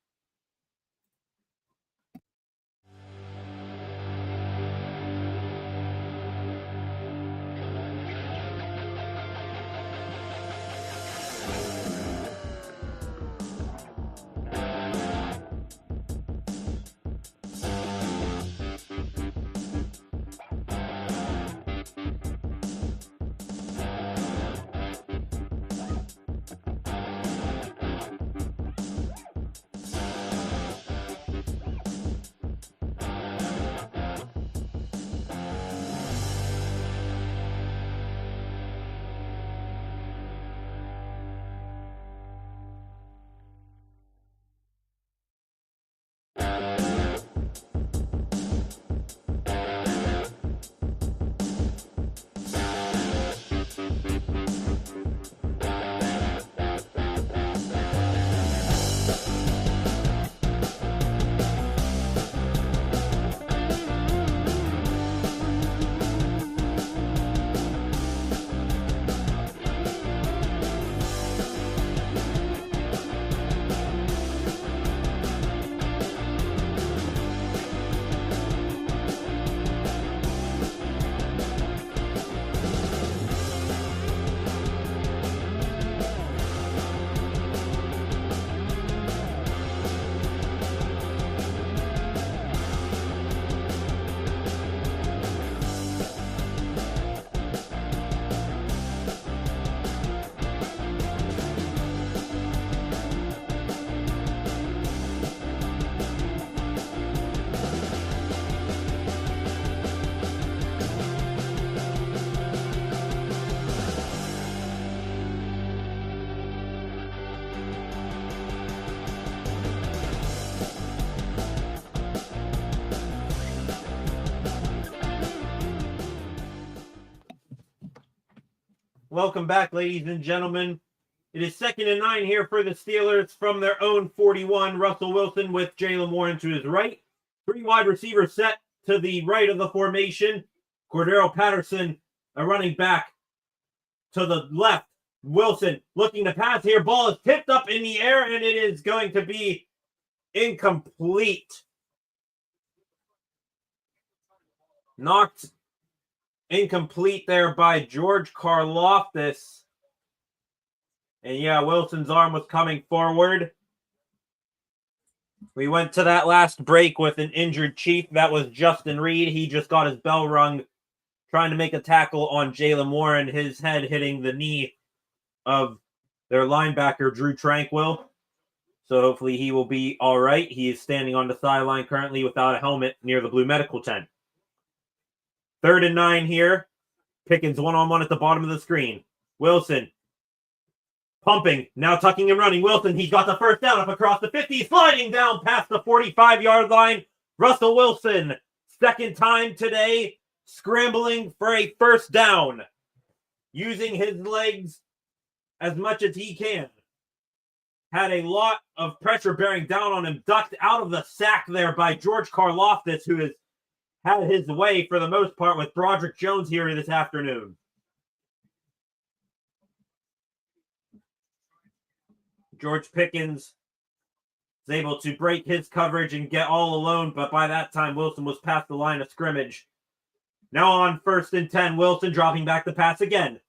Welcome back, ladies and gentlemen. It is 2nd and 9 here for the Steelers from their own 41. Russell Wilson with Jalen Warren to his right. 3 wide receivers set to the right of the formation. Cordero Patterson, a running back to the left. Wilson looking to pass here. Ball is tipped up in the air, and it is going to be incomplete. Knocked incomplete there by George Karlaftis. And yeah, Wilson's arm was coming forward. We went to that last break with an injured Chief. That was Justin Reed. He just got his bell rung trying to make a tackle on Jalen Warren, his head hitting the knee of their linebacker, Drew Tranquil. So hopefully he will be all right. He is standing on the sideline currently without a helmet near the blue medical tent. 3rd and 9 here. Pickens one-on-one at the bottom of the screen. Wilson pumping, now tucking and running. Wilson, he's got the first down up across the 50, sliding down past the 45-yard line. Russell Wilson, second time today, scrambling for a first down, using his legs as much as he can. Had a lot of pressure bearing down on him, ducked out of the sack there by George Karlaftis, who has had his way for the most part with Broderick Jones here this afternoon. George Pickens is able to break his coverage and get all alone, but by that time, Wilson was past the line of scrimmage. Now on 1st and 10, Wilson dropping back the pass again.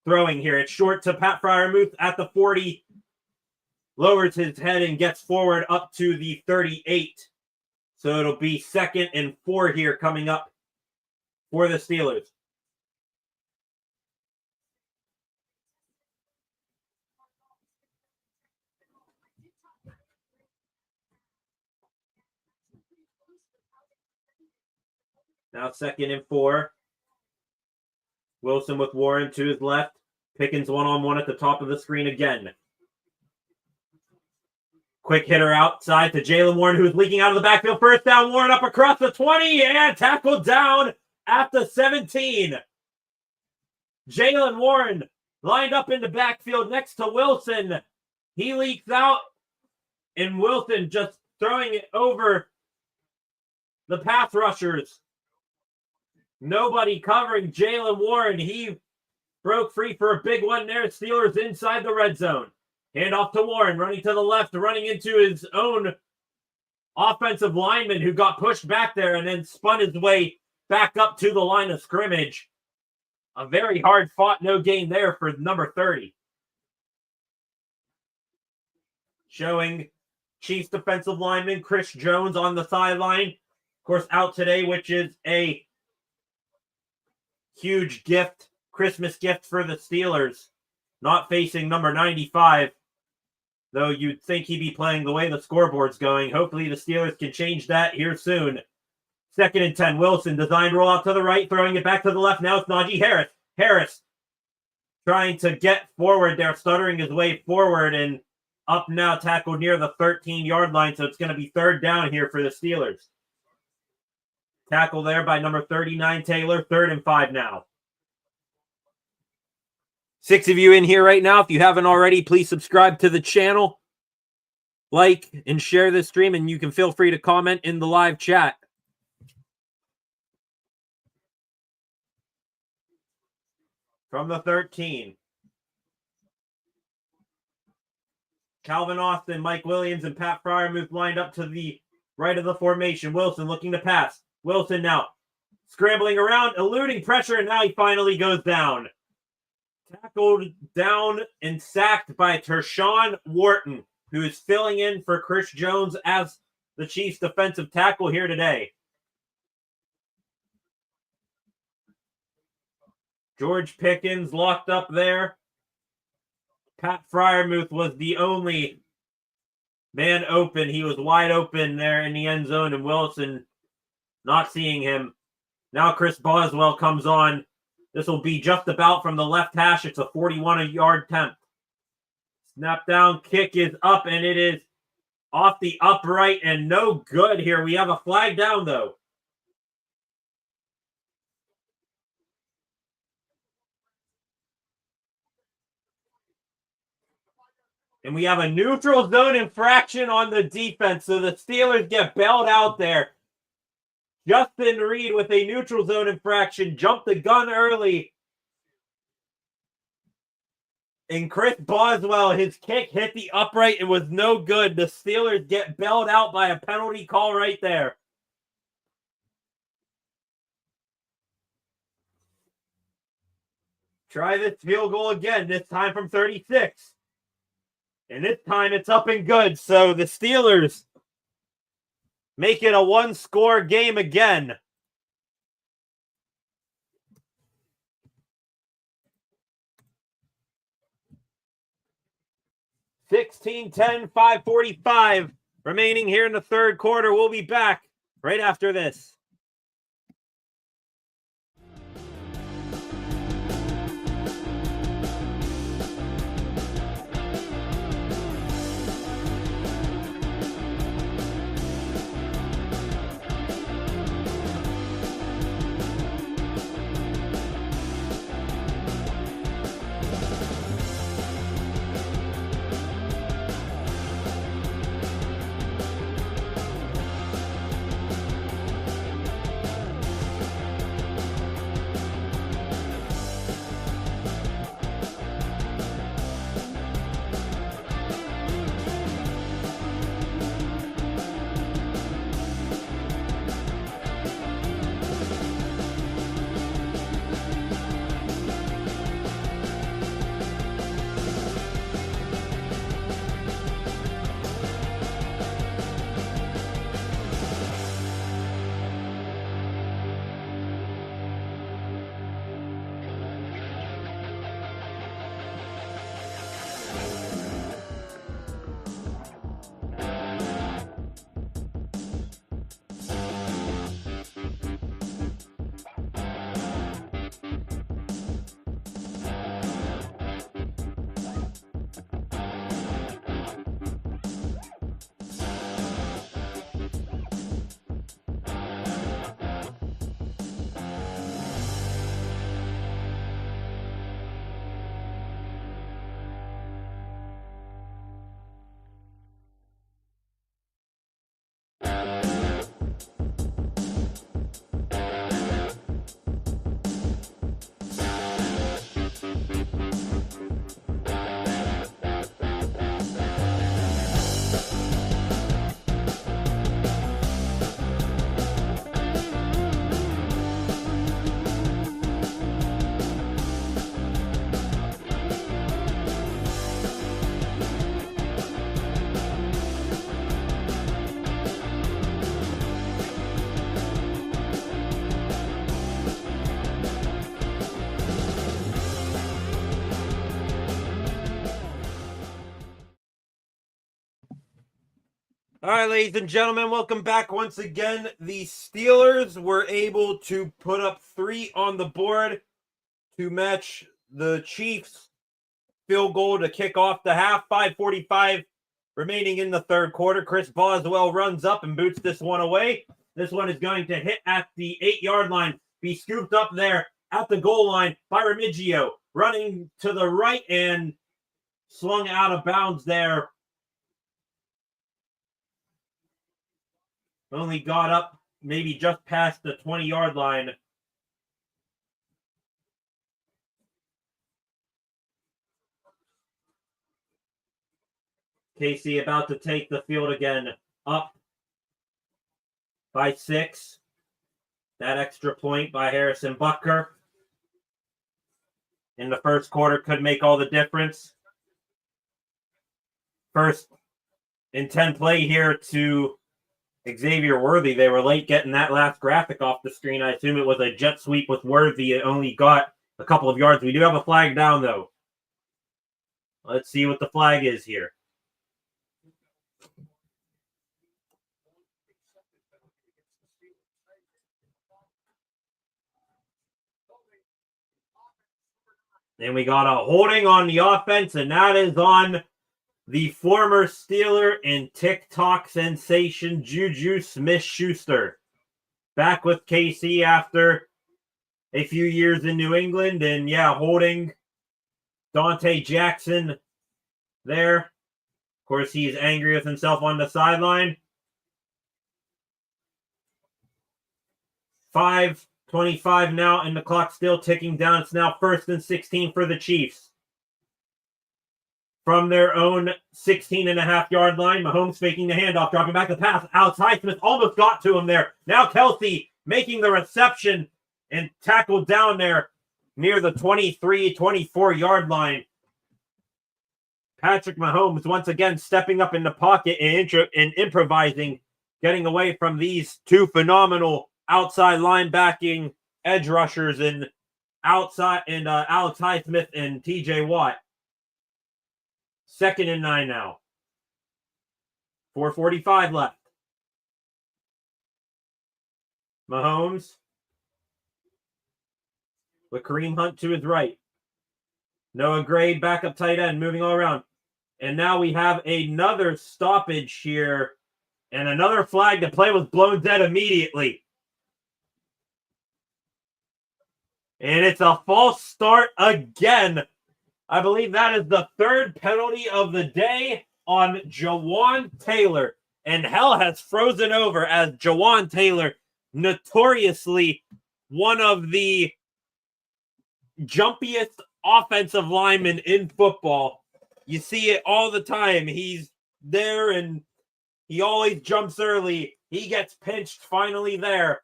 Throwing here. It's short to Pat Freiermuth at the 40. Lowers his head and gets forward up to the 38. So it'll be 2nd and 4 here coming up for the Steelers. Now 2nd and 4. Wilson with Warren to his left. Pickens one-on-one at the top of the screen again. Quick hitter outside to Jalen Warren, who's leaking out of the backfield. First down, Warren up across the 20 and tackled down at the 17. Jalen Warren lined up in the backfield next to Wilson. He leaks out, and Wilson just throwing it over the pass rushers. Nobody covering Jalen Warren. He broke free for a big one there. Steelers inside the red zone. Hand off to Warren, running to the left, running into his own offensive lineman who got pushed back there and then spun his way back up to the line of scrimmage. A very hard-fought no gain there for number 30. Showing Chiefs defensive lineman Chris Jones on the sideline. Of course, out today, which is a huge gift, Christmas gift for the Steelers. Not facing number 95, though you'd think he'd be playing the way the scoreboard's going. Hopefully the Steelers can change that here soon. 2nd and 10, Wilson, designed roll out to the right, throwing it back to the left. Now it's Najee Harris. Harris trying to get forward there, stuttering his way forward, and up now, tackled near the 13-yard line, so it's going to be 3rd down here for the Steelers. Tackle there by number 39, Taylor. 3rd and 5 now. 6 of you in here right now. If you haven't already, please subscribe to the channel, like, and share this stream, and you can feel free to comment in the live chat. From the 13. Calvin Austin, Mike Williams, and Pat Freiermuth lined up to the right of the formation. Wilson looking to pass. Wilson now scrambling around, eluding pressure, and now he finally goes down. Tackled down and sacked by Tershawn Wharton, who is filling in for Chris Jones as the Chiefs' defensive tackle here today. George Pickens locked up there. Pat Freiermuth was the only man open. He was wide open there in the end zone, and Wilson not seeing him. Now Chris Boswell comes on. This will be just about from the left hash. It's a 41-yard attempt. Snap down, kick is up, and it is off the upright and no good here. We have a flag down, though. And we have a neutral zone infraction on the defense, so the Steelers get bailed out there. Justin Reed with a neutral zone infraction. Jumped the gun early. And Chris Boswell, his kick hit the upright. It was no good. The Steelers get bailed out by a penalty call right there. Try this field goal again, this time from 36. And this time it's up and good. So the Steelers make it a one-score game again. (16-10), 5:45 remaining here in the third quarter. We'll be back right after this. All right, ladies and gentlemen, welcome back once again. The Steelers were able to put up 3 on the board to match the Chiefs' field goal to kick off the half. 5:45 remaining in the third quarter. Chris Boswell runs up and boots this one away. This one is going to hit at the 8-yard line, be scooped up there at the goal line by Remigio, running to the right and slung out of bounds there. Only got up maybe just past the 20-yard line. Casey about to take the field again, up by 6. That extra point by Harrison Butker in the first quarter could make all the difference. First and 10 play here to Xavier Worthy. They were late getting that last graphic off the screen. I assume it was a jet sweep with Worthy. It only got a couple of yards. We do have a flag down, though. Let's see what the flag is here. And we got a holding on the offense, and that is on the former Steeler and TikTok sensation Juju Smith-Schuster. Back with KC after a few years in New England, and yeah, holding Dante Jackson there. Of course, he's angry with himself on the sideline. 5:25 now, and the clock still ticking down. It's now 1st and 16 for the Chiefs. From their own 16.5-yard line, Mahomes faking the handoff, dropping back the pass. Alex Highsmith almost got to him there. Now Kelsey making the reception and tackled down there near the 23-24-yard line. Patrick Mahomes once again stepping up in the pocket and improvising, getting away from these two phenomenal outside linebacking edge rushers and Alex Highsmith and TJ Watt. 2nd and 9 now. 4:45 left. Mahomes with Kareem Hunt to his right. Noah Gray, backup tight end, moving all around. And now we have another stoppage here. And another flag. The play was blown dead immediately. And it's a false start again. I believe that is the 3rd penalty of the day on Jawan Taylor. And hell has frozen over as Jawan Taylor, notoriously one of the jumpiest offensive linemen in football. You see it all the time. He's there and he always jumps early. He gets pinched finally there.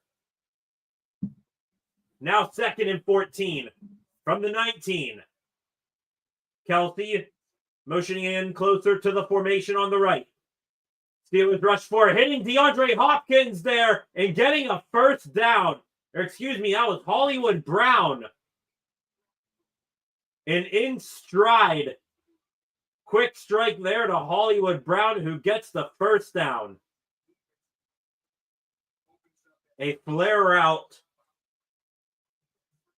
Now 2nd and 14 from the 19. Kelsey motioning in closer to the formation on the right. Steelers rush forward, hitting DeAndre Hopkins there and getting a 1st down. Or excuse me, that was Hollywood Brown. And in stride, quick strike there to Hollywood Brown, who gets the 1st down. A flare route.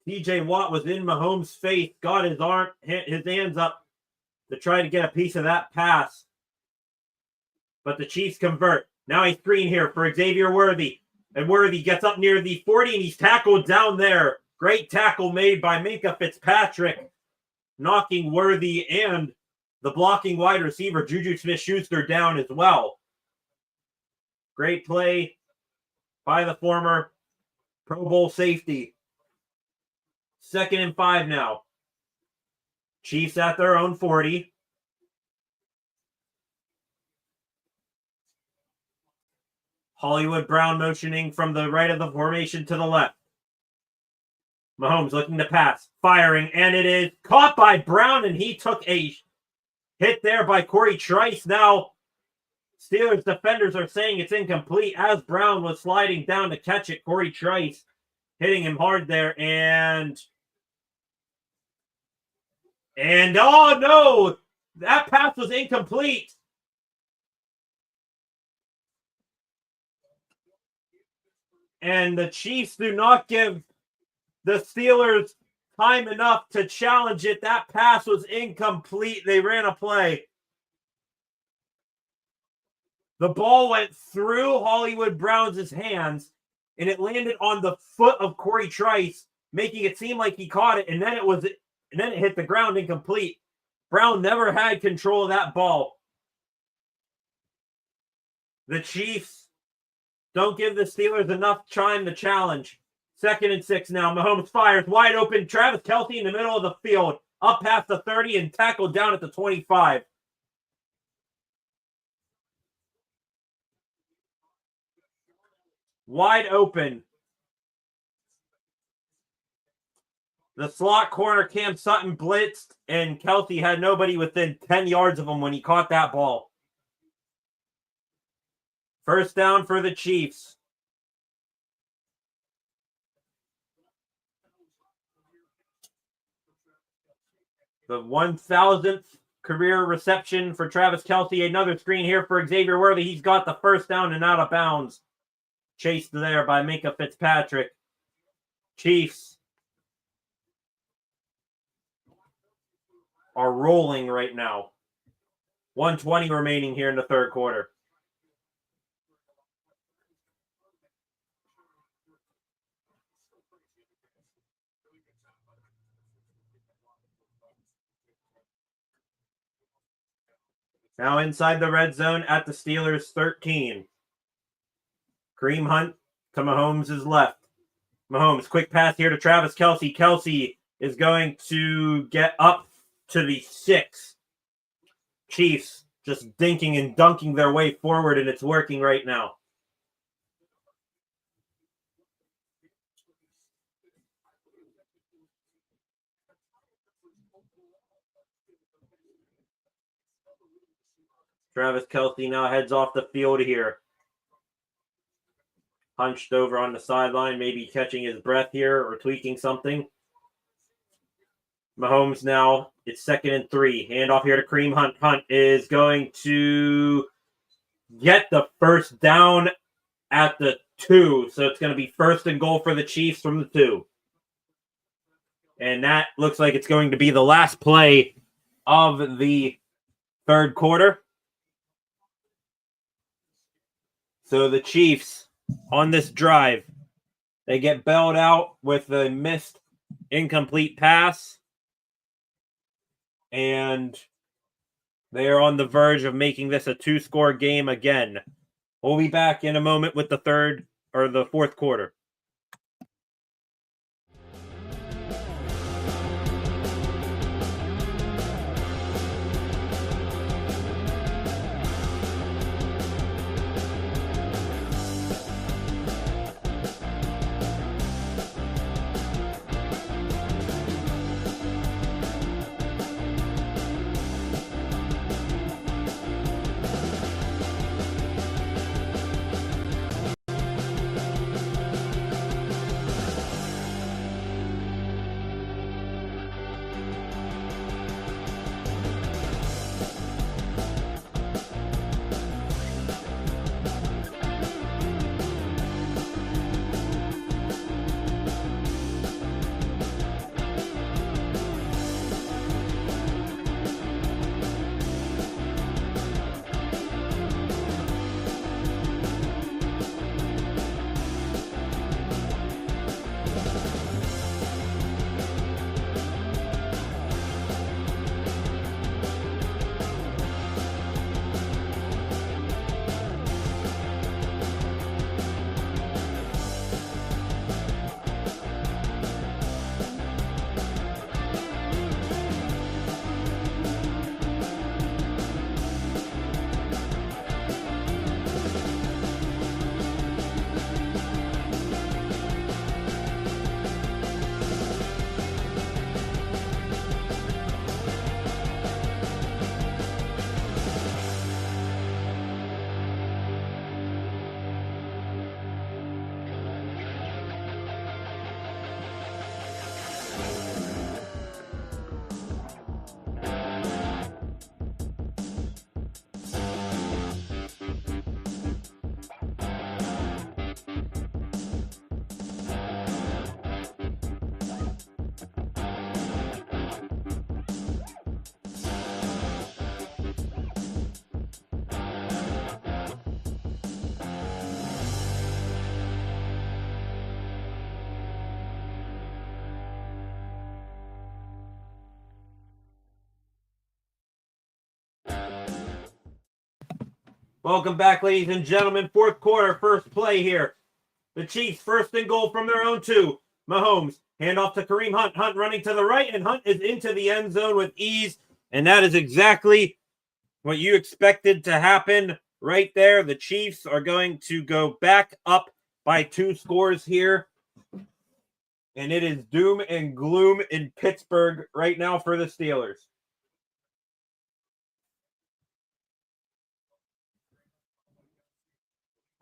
TJ Watt was in Mahomes' face, got his hands up to try to get a piece of that pass. But the Chiefs convert. Now he's screen here for Xavier Worthy. And Worthy gets up near the 40 and he's tackled down there. Great tackle made by Minkah Fitzpatrick, knocking Worthy and the blocking wide receiver Juju Smith-Schuster down as well. Great play by the former Pro Bowl safety. 2nd and 5 now. Chiefs at their own 40. Hollywood Brown motioning from the right of the formation to the left. Mahomes looking to pass, firing, and it is caught by Brown, and he took a hit there by Corey Trice. Now, Steelers defenders are saying it's incomplete as Brown was sliding down to catch it. Corey Trice hitting him hard there, and oh no, that pass was incomplete. And the Chiefs do not give the Steelers time enough to challenge it. That pass was incomplete. They ran a play. The ball went through Hollywood Brown's hands, and it landed on the foot of Corey Trice, making it seem like he caught it, and then it hit the ground incomplete. Brown never had control of that ball. The Chiefs don't give the Steelers enough time to challenge. 2nd and 6 now. Mahomes fires wide open. Travis Kelce in the middle of the field, up past the 30 and tackled down at the 25. Wide open. The slot corner, Cam Sutton, blitzed, and Kelce had nobody within 10 yards of him when he caught that ball. 1st down for the Chiefs. The 1,000th career reception for Travis Kelce. Another screen here for Xavier Worthy. He's got the 1st down and out of bounds. Chased there by Minkah Fitzpatrick. Chiefs are rolling right now. 1:20 remaining here in the 3rd quarter. Now inside the red zone at the Steelers 13. Kareem Hunt to Mahomes' left. Mahomes, quick pass here to Travis Kelce. Kelce is going to get up to the 6. Chiefs just dinking and dunking their way forward, and it's working right now. Travis Kelce now heads off the field here. Hunched over on the sideline, maybe catching his breath here or tweaking something. Mahomes now, it's 2nd and 3. Handoff here to Kareem Hunt. Hunt is going to get the first down at the 2. So it's going to be 1st and goal for the Chiefs from the 2. And that looks like it's going to be the last play of the 3rd quarter. So the Chiefs on this drive, they get bailed out with a missed incomplete pass. And they are on the verge of making this a 2-score game again. We'll be back in a moment with the 4th quarter. Welcome back, ladies and gentlemen. 4th quarter, first play here. The Chiefs, 1st and goal from their own 2. Mahomes, handoff to Kareem Hunt. Hunt running to the right, and Hunt is into the end zone with ease. And that is exactly what you expected to happen right there. The Chiefs are going to go back up by 2 scores here. And it is doom and gloom in Pittsburgh right now for the Steelers.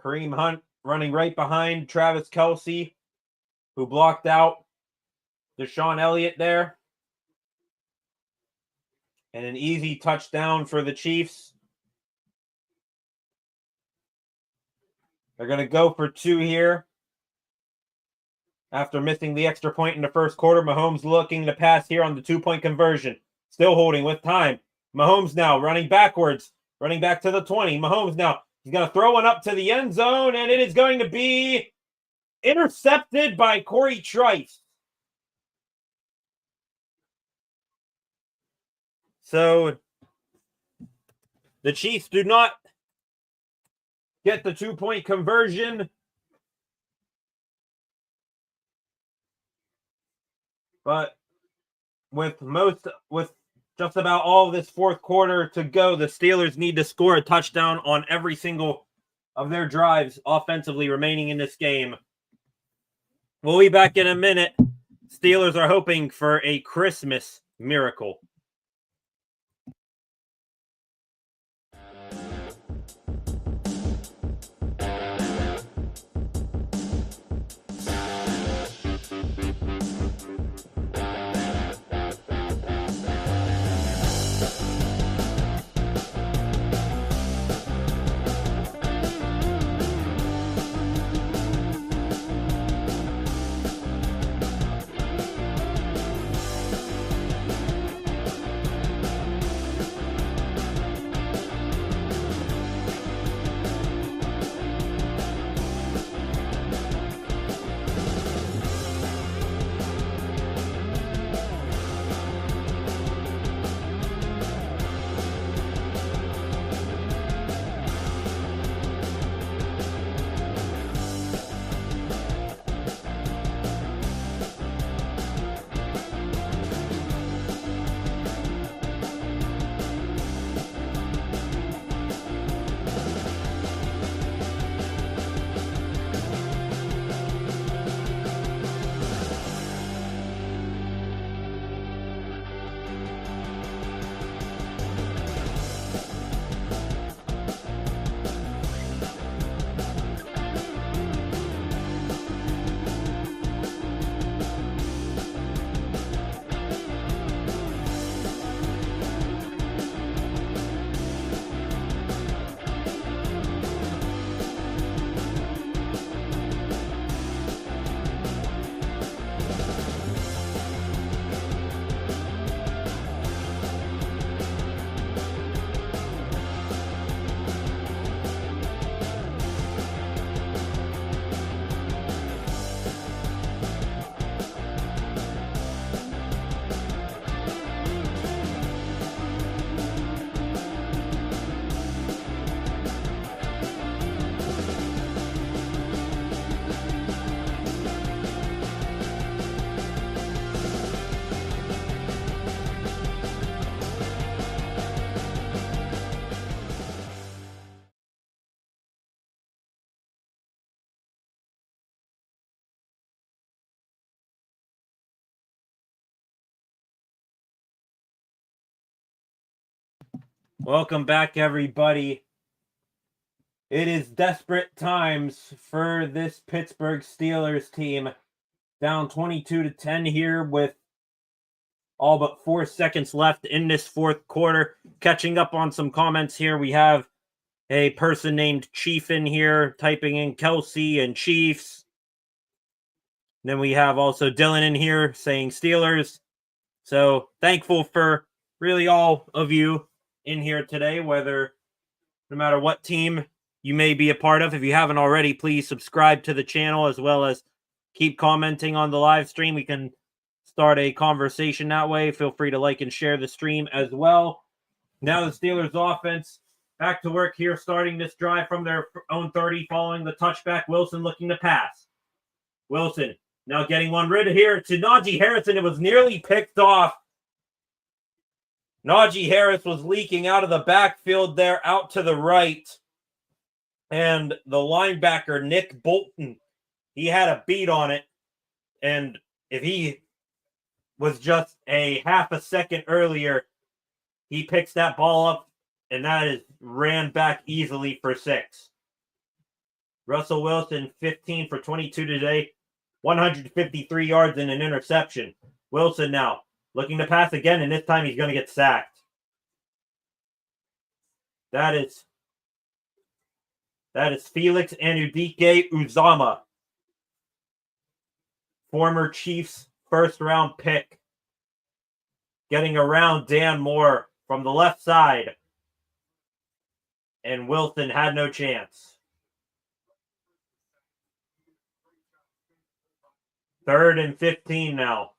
Kareem Hunt running right behind Travis Kelce, who blocked out Deshaun Elliott there. And an easy touchdown for the Chiefs. They're going to go for 2 here. After missing the extra point in the 1st quarter, Mahomes looking to pass here on the 2-point conversion. Still holding with time. Mahomes now running backwards, running back to the 20. Mahomes now, he's going to throw one up to the end zone, and it is going to be intercepted by Corey Trice. So the Chiefs do not get the 2-point conversion. But with just about all of this fourth quarter to go, the Steelers need to score a touchdown on every single of their drives offensively remaining in this game. We'll be back in a minute. Steelers are hoping for a Christmas miracle. Welcome back, everybody. It is desperate times for this Pittsburgh Steelers team. Down 22-10 here with all but 4 seconds left in this fourth quarter. Catching up on some comments here, we have a person named Chief in here typing in Kelsey and Chiefs. Then we have also Dylan in here saying Steelers. So thankful for really all of you in here today, no matter what team you may be a part of. If you haven't already, please subscribe to the channel as well as keep commenting on the live stream. We can start a conversation that way. Feel free to like and share the stream as well. Now the Steelers offense back to work here, starting this drive from their own 30 following the touchback. Wilson looking to pass. Wilson now getting one rid of here to Najee Harris, and it was nearly picked off. Najee Harris was leaking out of the backfield there out to the right. And the linebacker, Nick Bolton, he had a beat on it. And if he was just a half a second earlier, he picks that ball up, and that is ran back easily for 6. Russell Wilson, 15 for 22 today, 153 yards and an interception. Wilson now looking to pass again, and this time he's going to get sacked. That is Felix Anudike Uzama, former Chiefs first-round pick, getting around Dan Moore from the left side. And Wilson had no chance. 3rd and 15 now.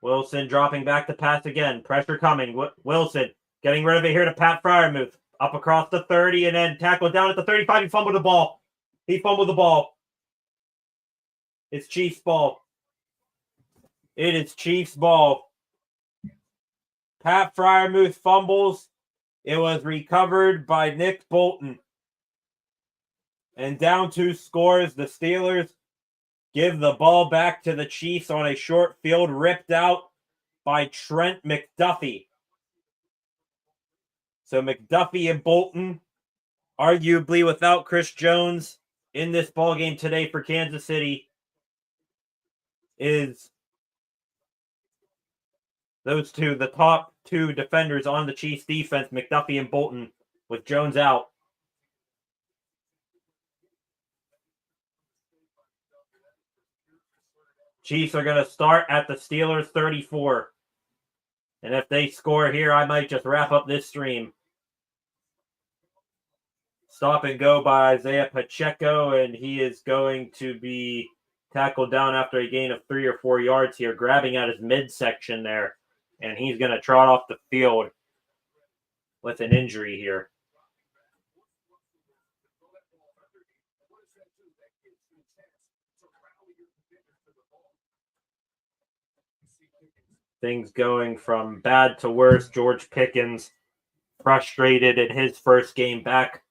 Wilson dropping back to pass again. Pressure coming. Wilson getting rid of it here to Pat Freiermuth. Up across the 30 and then tackled down at the 35. He fumbled the ball. He fumbled the ball. It's Chiefs ball. It is Chiefs ball. Pat Freiermuth fumbles. It was recovered by Nick Bolton. And down 2 scores, the Steelers give the ball back to the Chiefs on a short field ripped out by Trent McDuffie. So McDuffie and Bolton, arguably without Chris Jones in this ballgame today for Kansas City, is those two, the top 2 defenders on the Chiefs defense, McDuffie and Bolton, with Jones out. Chiefs are going to start at the Steelers 34. And if they score here, I might just wrap up this stream. Stop and go by Isaiah Pacheco, and he is going to be tackled down after a gain of 3 or 4 yards here, grabbing at his midsection there. And he's going to trot off the field with an injury here. Things going from bad to worse. George Pickens frustrated in his first game back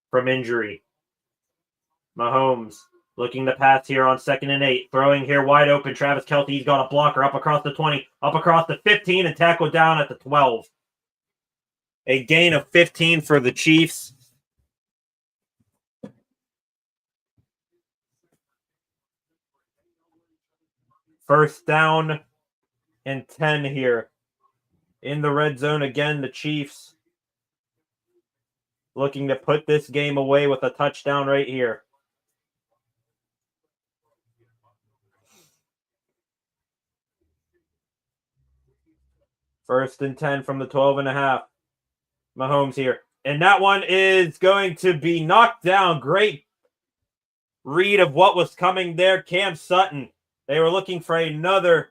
from injury. Mahomes looking to pass here on 2nd and 8. Throwing here wide open. Travis Kelce, he's got a blocker up across the 20, up across the 15, and tackled down at the 12. A gain of 15 for the Chiefs. First down and 10 here. In the red zone again, the Chiefs looking to put this game away with a touchdown right here. First and 10 from the 12.5. Mahomes here. And that one is going to be knocked down. Great read of what was coming there. Cam Sutton. They were looking for another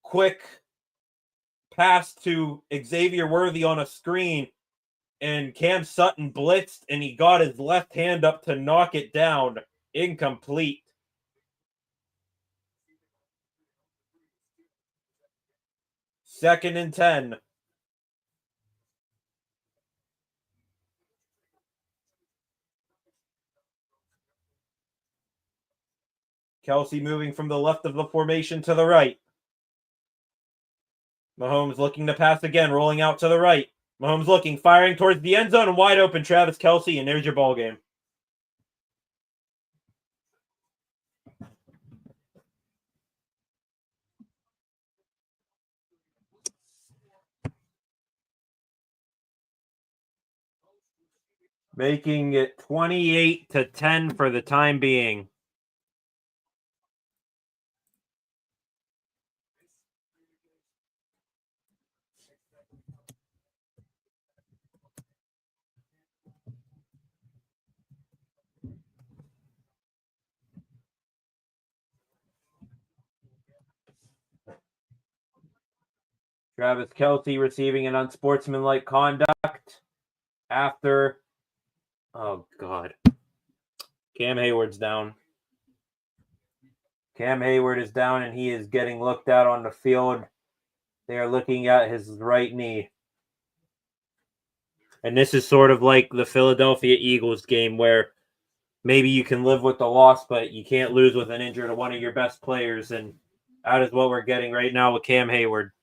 quick pass to Xavier Worthy on a screen. And Cam Sutton blitzed, and he got his left hand up to knock it down. Incomplete. Second and 10. Kelce moving from the left of the formation to the right. Mahomes looking to pass again, rolling out to the right. Mahomes looking, firing towards the end zone, and wide open Travis Kelce, and there's your ball game. Making it 28-10 for the time being. Travis Kelce receiving an unsportsmanlike conduct after... Oh, God. Cam Hayward's down. Cam Hayward is down, and he is getting looked at on the field. They are looking at his right knee. And this is sort of like the Philadelphia Eagles game where maybe you can live with the loss, but you can't lose with an injury to one of your best players. And that is what we're getting right now with Cam Hayward.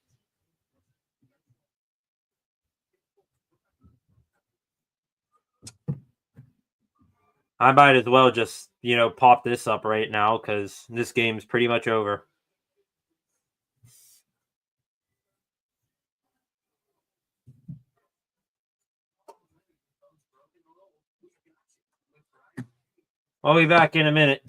I might as well just, pop this up right now because this game's pretty much over. I'll be back in a minute.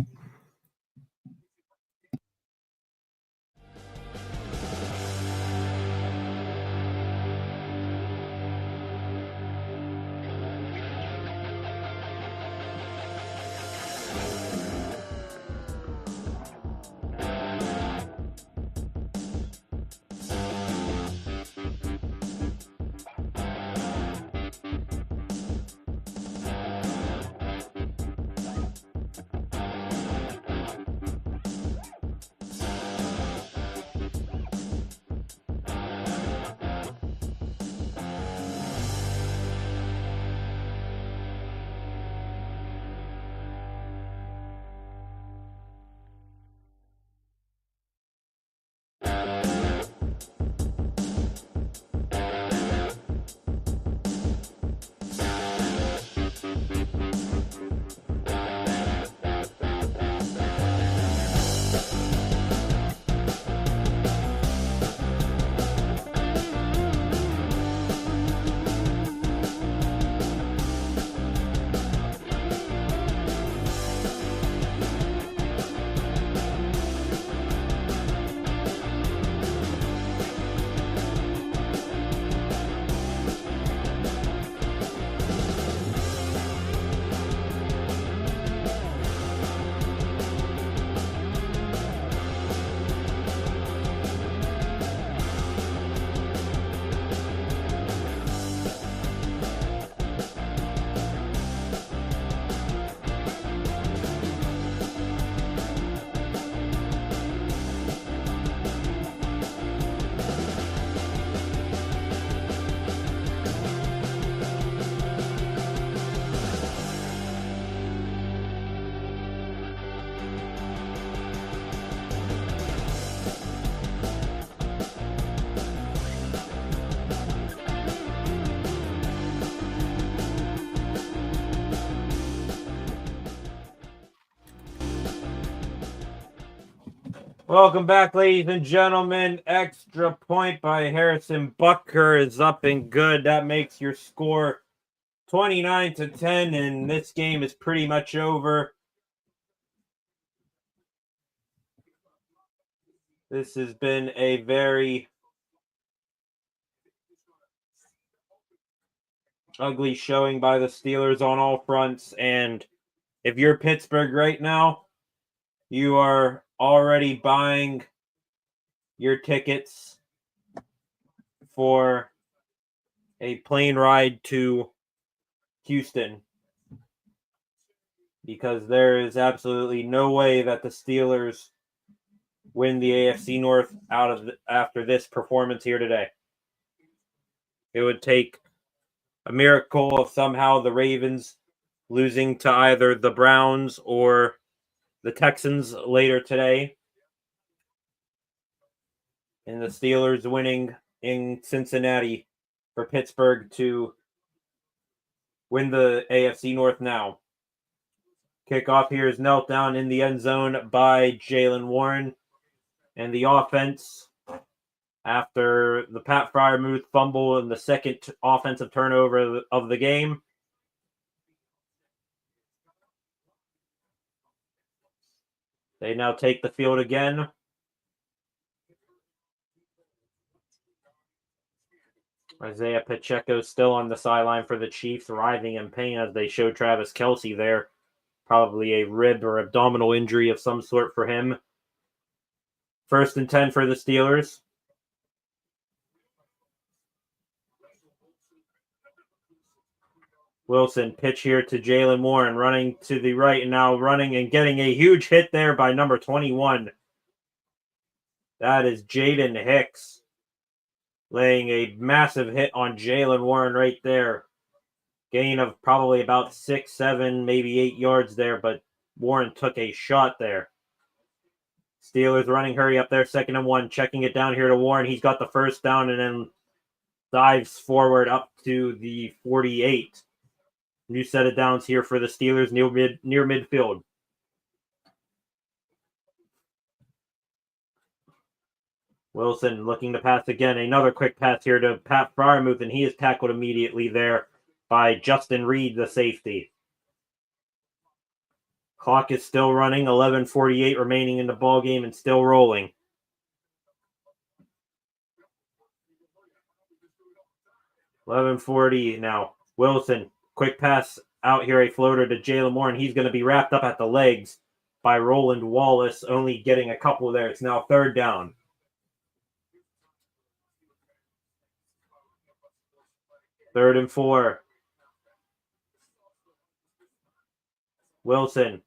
Welcome back, ladies and gentlemen. Extra point by Harrison Butker is up and good. That makes your score 29-10, and this game is pretty much over. This has been a very ugly showing by the Steelers on all fronts, and if you're Pittsburgh right now, you are already buying your tickets for a plane ride to Houston, because there is absolutely no way that the Steelers win the AFC North after this performance here today. It would take a miracle of somehow the Ravens losing to either the Browns or the Texans later today, and the Steelers winning in Cincinnati for Pittsburgh to win the AFC North now. Kickoff here is knelt down in the end zone by Jaylen Warren, and the offense, after the Pat Freiermuth fumble and the second offensive turnover of the game, they now take the field again. Isaiah Pacheco still on the sideline for the Chiefs, writhing in pain as they show Travis Kelce there. Probably a rib or abdominal injury of some sort for him. 1st and 10 for the Steelers. Wilson, pitch here to Jaylen Warren, running to the right and now running and getting a huge hit there by number 21. That is Jaden Hicks, laying a massive hit on Jaylen Warren right there. Gain of probably about 6, 7, maybe 8 yards there, but Warren took a shot there. Steelers running hurry up there, 2nd and 1, checking it down here to Warren. He's got the first down and then dives forward up to the 48. New set of downs here for the Steelers near midfield. Wilson looking to pass again. Another quick pass here to Pat Freiermuth, and he is tackled immediately there by Justin Reed, the safety. Clock is still running, 11:48 remaining in the ball game and still rolling. $11:40 now. Wilson, quick pass out here, a floater to Jaylen Warren. He's going to be wrapped up at the legs by Roland Wallace, only getting a couple there. It's now 3rd down. Third and 4. Wilson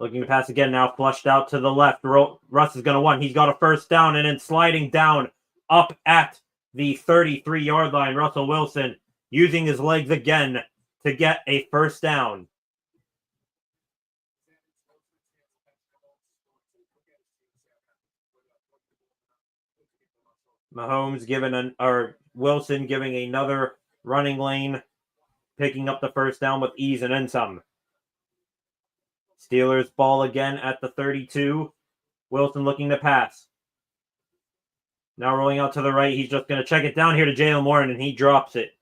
looking to pass again, now flushed out to the left. Russ is going to run. He's got a first down, and then sliding down up at the 33-yard line. Russell Wilson using his legs again to get a first down. Wilson giving another running lane, picking up the first down with ease and then some. Steelers ball again at the 32. Wilson looking to pass. Now rolling out to the right. He's just going to check it down here to Jaylen Warren, and he drops it.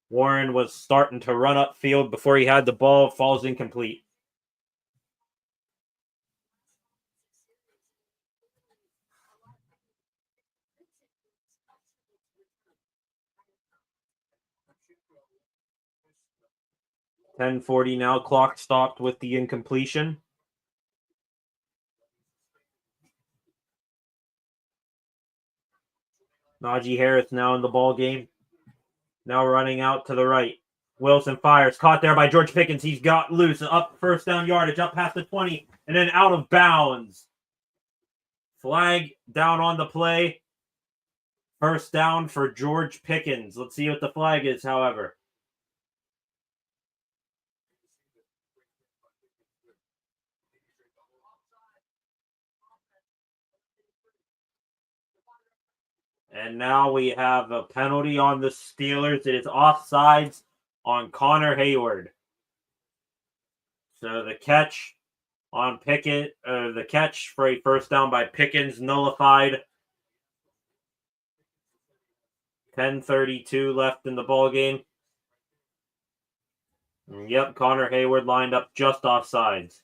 Warren was starting to run upfield before he had the ball. Falls incomplete. $10:40 now. Clock stopped with the incompletion. Najee Harris now in the ball game. Now running out to the right. Wilson fires. Caught there by George Pickens. He's got loose. Up first down yardage. Up past the 20. And then out of bounds. Flag down on the play. First down for George Pickens. Let's see what the flag is, however. And now we have a penalty on the Steelers. It is offsides on Connor Hayward. So the catch on Pickett. The catch for a first down by Pickens nullified. 10:32 left in the ball game. Yep, Connor Hayward lined up just offsides.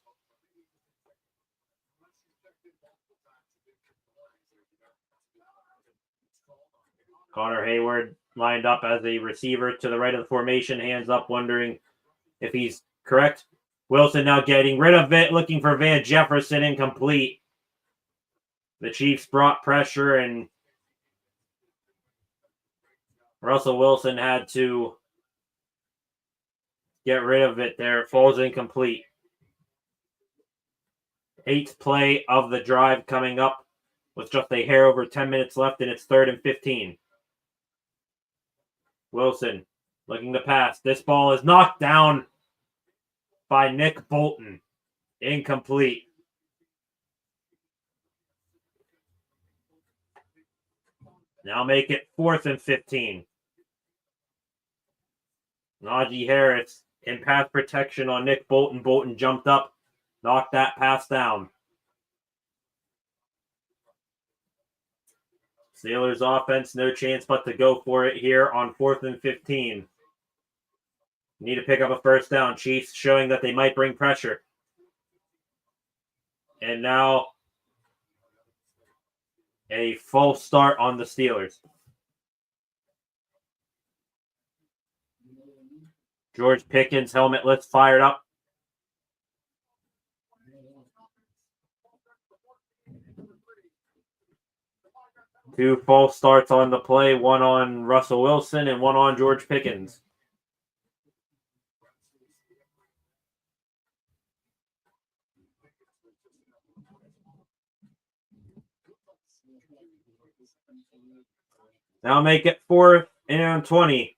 Connor Hayward lined up as a receiver to the right of the formation, hands up, wondering if he's correct. Wilson now getting rid of it, looking for Van Jefferson, incomplete. The Chiefs brought pressure, and Russell Wilson had to get rid of it there. It falls incomplete. 8th play of the drive coming up with just a hair over 10 minutes left, and it's 3rd and 15. Wilson looking to pass. This ball is knocked down by Nick Bolton. Incomplete. Now make it 4th and 15. Najee Harris in pass protection on Nick Bolton. Bolton jumped up, knocked that pass down. Steelers offense, no chance but to go for it here on 4th and 15. Need to pick up a first down. Chiefs showing that they might bring pressure. And now a false start on the Steelers. George Pickens, helmetless, fired up. Two false starts on the play, one on Russell Wilson and one on George Pickens. Now make it 4th and 20.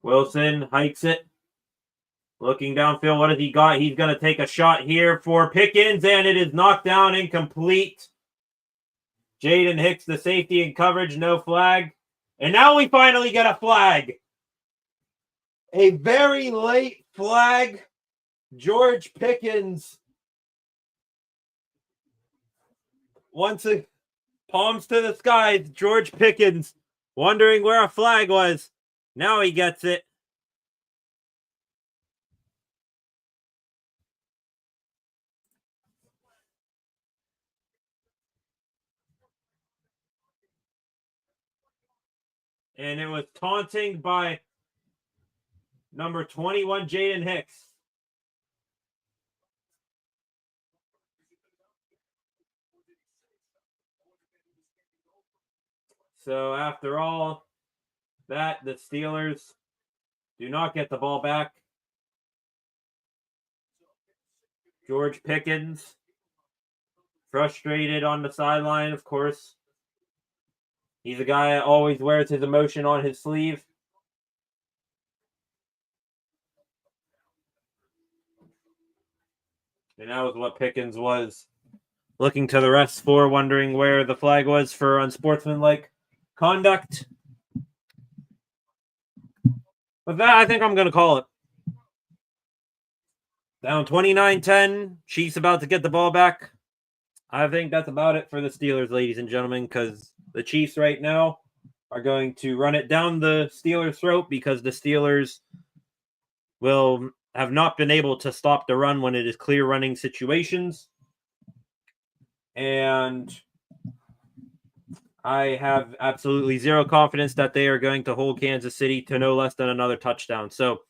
Wilson hikes it. Looking downfield, what has he got? He's going to take a shot here for Pickens, and it is knocked down, incomplete. Jaden Hicks, the safety in coverage, no flag. And now we finally get a flag. A very late flag. George Pickens. Once again, palms to the skies. George Pickens wondering where a flag was. Now he gets it. And it was taunting by number 21, Jaden Hicks. So after all that, the Steelers do not get the ball back. George Pickens, frustrated on the sideline, of course. He's a guy that always wears his emotion on his sleeve. And that was what Pickens was looking to the refs for, wondering where the flag was for unsportsmanlike conduct. With that, I think I'm going to call it. Down 29-10. Chiefs about to get the ball back. I think that's about it for the Steelers, ladies and gentlemen, because the Chiefs right now are going to run it down the Steelers' throat because the Steelers will have not been able to stop the run when it is clear running situations. And I have absolutely zero confidence that they are going to hold Kansas City to no less than another touchdown. So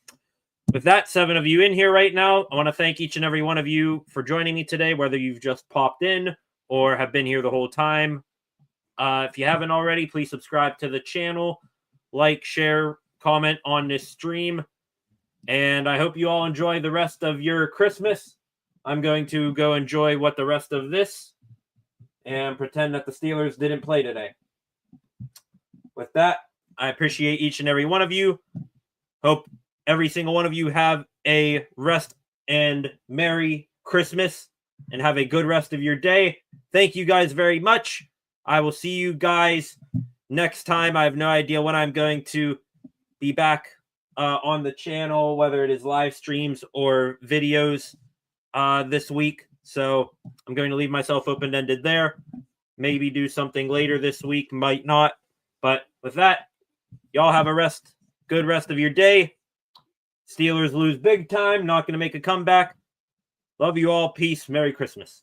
with that, 7 of you in here right now, I want to thank each and every one of you for joining me today, whether you've just popped in or have been here the whole time. If you haven't already, please subscribe to the channel, like, share, comment on this stream, and I hope you all enjoy the rest of your Christmas. I'm going to go enjoy what the rest of this and pretend that the Steelers didn't play today. With that, I appreciate each and every one of you. Hope every single one of you have a rest and Merry Christmas and have a good rest of your day. Thank you guys very much. I will see you guys next time. I have no idea when I'm going to be back on the channel, whether it is live streams or videos this week. So I'm going to leave myself open-ended there. Maybe do something later this week, might not. But with that, y'all have a good rest of your day. Steelers lose big time, not going to make a comeback. Love you all. Peace. Merry Christmas.